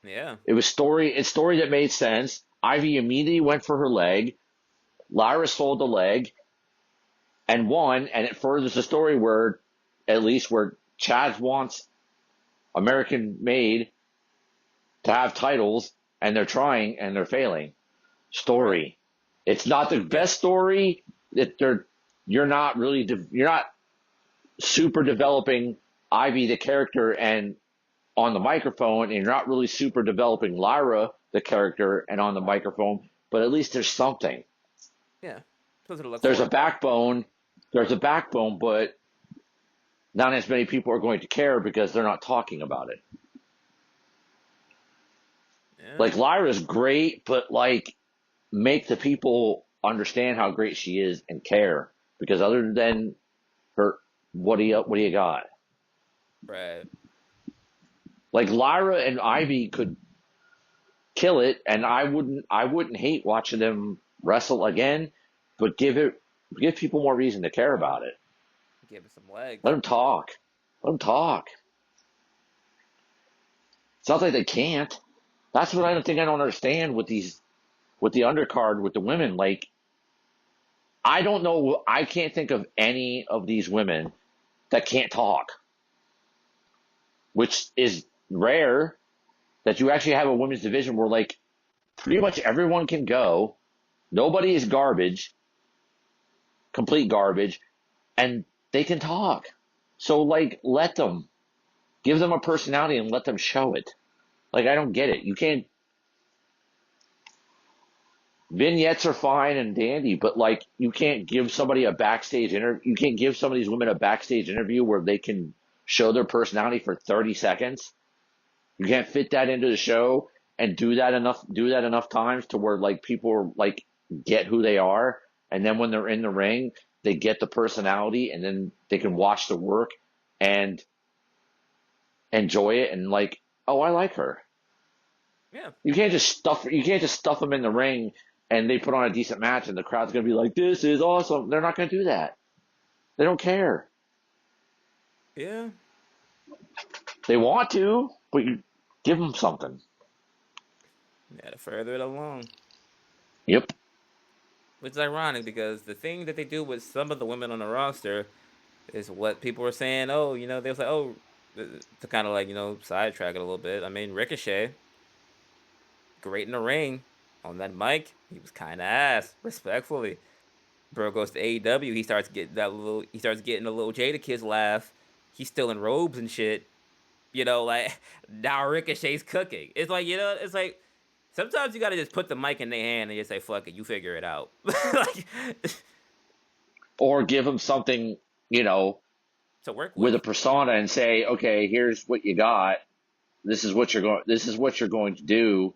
Yeah. It was it's story that made sense. Ivy immediately went for her leg. Lyra sold the leg and won, and it furthers the story where Chaz wants American made to have titles, and they're trying and they're failing. Story. Right. It's not the best story. You're not super developing Ivy the character and on the microphone, and you're not really super developing Lyra the character and on the microphone. But at least there's something. Yeah. There's a backbone. There's a backbone, but not as many people are going to care because they're not talking about it. Yeah. Like Lyra's great, but make the people understand how great she is and care. Because other than her, what do you got? Right. Like Lyra and Ivy could kill it, and I wouldn't hate watching them wrestle again, but give it Give people more reason to care about it. Give it some legs. Let them talk. Let them talk. It's not like they can't. That's what I don't understand with the undercard with the women. Like, I don't know. I can't think of any of these women that can't talk, which is rare that you actually have a women's division where like pretty much everyone can go. Nobody is garbage, complete garbage, and they can talk. So like, let them. Give them a personality and let them show it. Like, I don't get it. You can't. Vignettes are fine and dandy, but like, you can't give somebody a backstage interview. You can't give some of these women a backstage interview where they can show their personality for 30 seconds. You can't fit that into the show and do that enough times to where like people are like get who they are, and then when they're in the ring, they get the personality, and then they can watch the work and enjoy it and like, oh, I like her. Yeah. You can't just stuff them in the ring and they put on a decent match and the crowd's gonna be like, this is awesome. They're not gonna do that. They don't care. Yeah. They want to, but you give them something. Yeah, to further it along. Yep. Which is ironic because the thing that they do with some of the women on the roster is what people were saying. Oh, they was like, oh, to kind of like sidetrack it a little bit. I mean, Ricochet, great in the ring, on that mic, he was kind of ass, respectfully. Bro goes to AEW, he starts getting a little Jadakiss laugh. He's still in robes and shit. Like now Ricochet's cooking. It's like it's like sometimes you gotta just put the mic in their hand and just say, "Fuck it, you figure it out." Like, Or give them something, to work with with. a persona and say, okay, here's what you got. This is what you're going to do.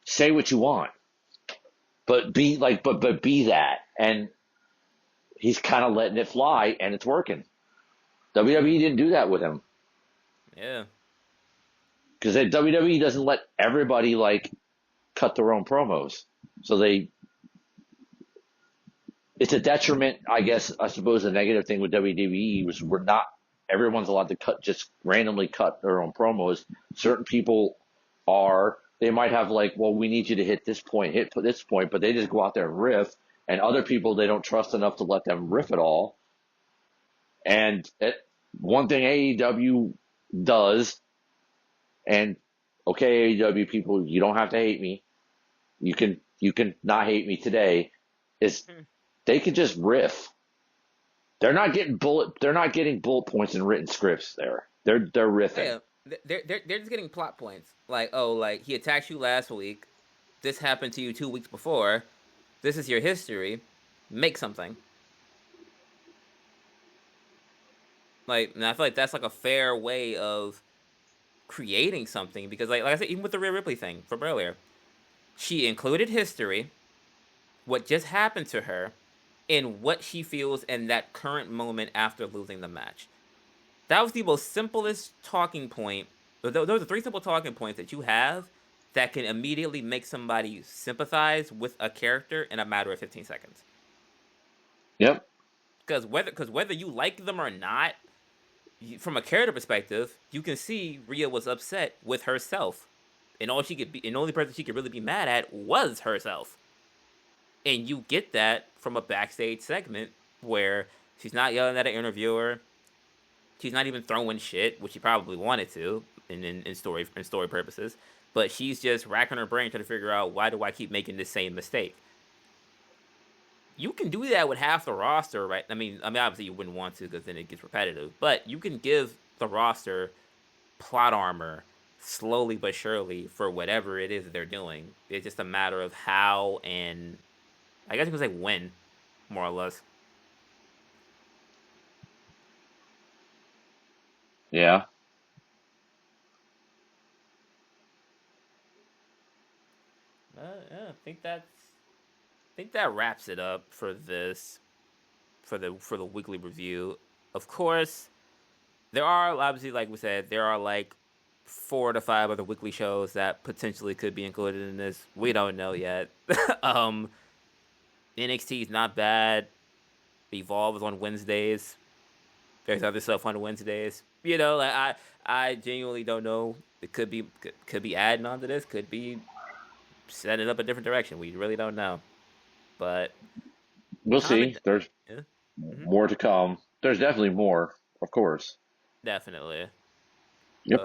Say what you want, but be like, but be that. And he's kind of letting it fly, and it's working. WWE didn't do that with him. Yeah. Because WWE doesn't let everybody like cut their own promos, so it's a detriment. I suppose the negative thing with WWE was everyone's allowed to just randomly cut their own promos. Certain people they might have like, well, we need you to hit this point, but they just go out there and riff, and other people they don't trust enough to let them riff at all. And one thing AEW does, and okay, AEW people, you don't have to hate me. You can not hate me today. Is they can just riff. They're not getting bullet points and written scripts there. They're riffing. Yeah, they're just getting plot points. Like, oh, like he attacked you last week. This happened to you 2 weeks before. This is your history. Make something. Like, and I feel like that's like a fair way of creating something because, like I said, even with the Rhea Ripley thing from earlier, she included history, what just happened to her, and what she feels in that current moment after losing the match. That was the most simplest talking point. Those are 3 simple talking points that you have that can immediately make somebody sympathize with a character in a matter of 15 seconds. Yep. Because whether you like them or not, from a character perspective, you can see Rhea was upset with herself, and the only person she could really be mad at was herself. And you get that from a backstage segment where she's not yelling at an interviewer. She's not even throwing shit, which she probably wanted to in story purposes. But she's just racking her brain trying to figure out, why do I keep making this same mistake? You can do that with half the roster, right? I mean, obviously you wouldn't want to because then it gets repetitive. But you can give the roster plot armor slowly but surely for whatever it is that they're doing. It's just a matter of how and I guess you could say when, more or less. Yeah. Yeah, I think that wraps it up for this for the weekly review. Of course, there are obviously, like we said, there are like 4 to 5 other weekly shows that potentially could be included in this. We don't know yet. NXT is not bad. Evolve is on Wednesdays. There's other stuff on Wednesdays. Like I genuinely don't know. It could be adding on to this. Could be setting it up a different direction. We really don't know. But We'll see. comment. There's Yeah, more to come. There's definitely more, of course. definitely. Yep.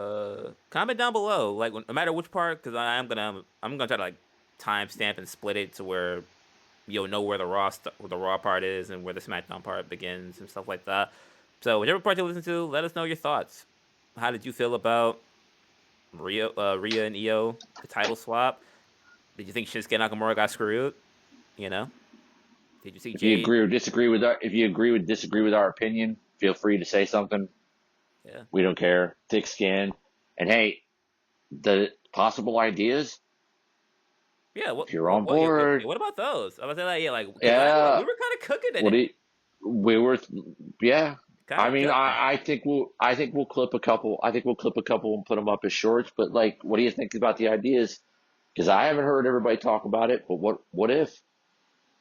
Comment down below, like no matter which part, because I'm gonna try to like timestamp and split it to where you'll know where where the Raw part is and where the SmackDown part begins and stuff like that. So whichever part you listen to, let us know your thoughts. How did you feel about Rhea and Io, the title swap? Did you think Shinsuke Nakamura got screwed? You know? Did you see If you Jade? agree or disagree with disagree with our opinion, feel free to say something. Yeah. We don't care. Thick skin. And hey, the possible ideas, Yeah. if you're on board, What about those? I was say because yeah. we were kind of cooking What it. do you, we were, yeah. Kind I of mean, cooking. I think we'll clip a couple. I think we'll clip a couple and put them up as shorts. But like, what do you think about the ideas? Because I haven't heard everybody talk about it. But what if?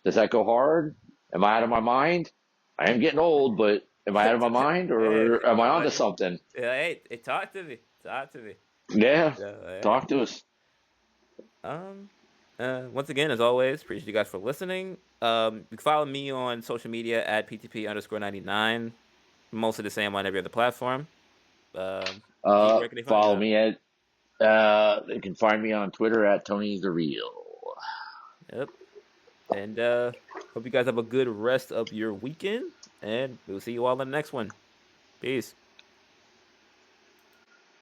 Does that go hard? Am I out of my mind? I am getting old, but am I out of my mind, Hey, or am I onto something? yeah, hey, talk to me. Talk to me. Yeah, Yeah. talk to us. Um. Once again, as always, appreciate you guys for listening. You can follow me on social media at PTP_99. Mostly the same on every other platform. G, where can they find you Follow at? me at. You can find me on Twitter at Tony the Real. Yep. And hope you guys have a good rest of your weekend. And we'll see you all in the next one. Peace.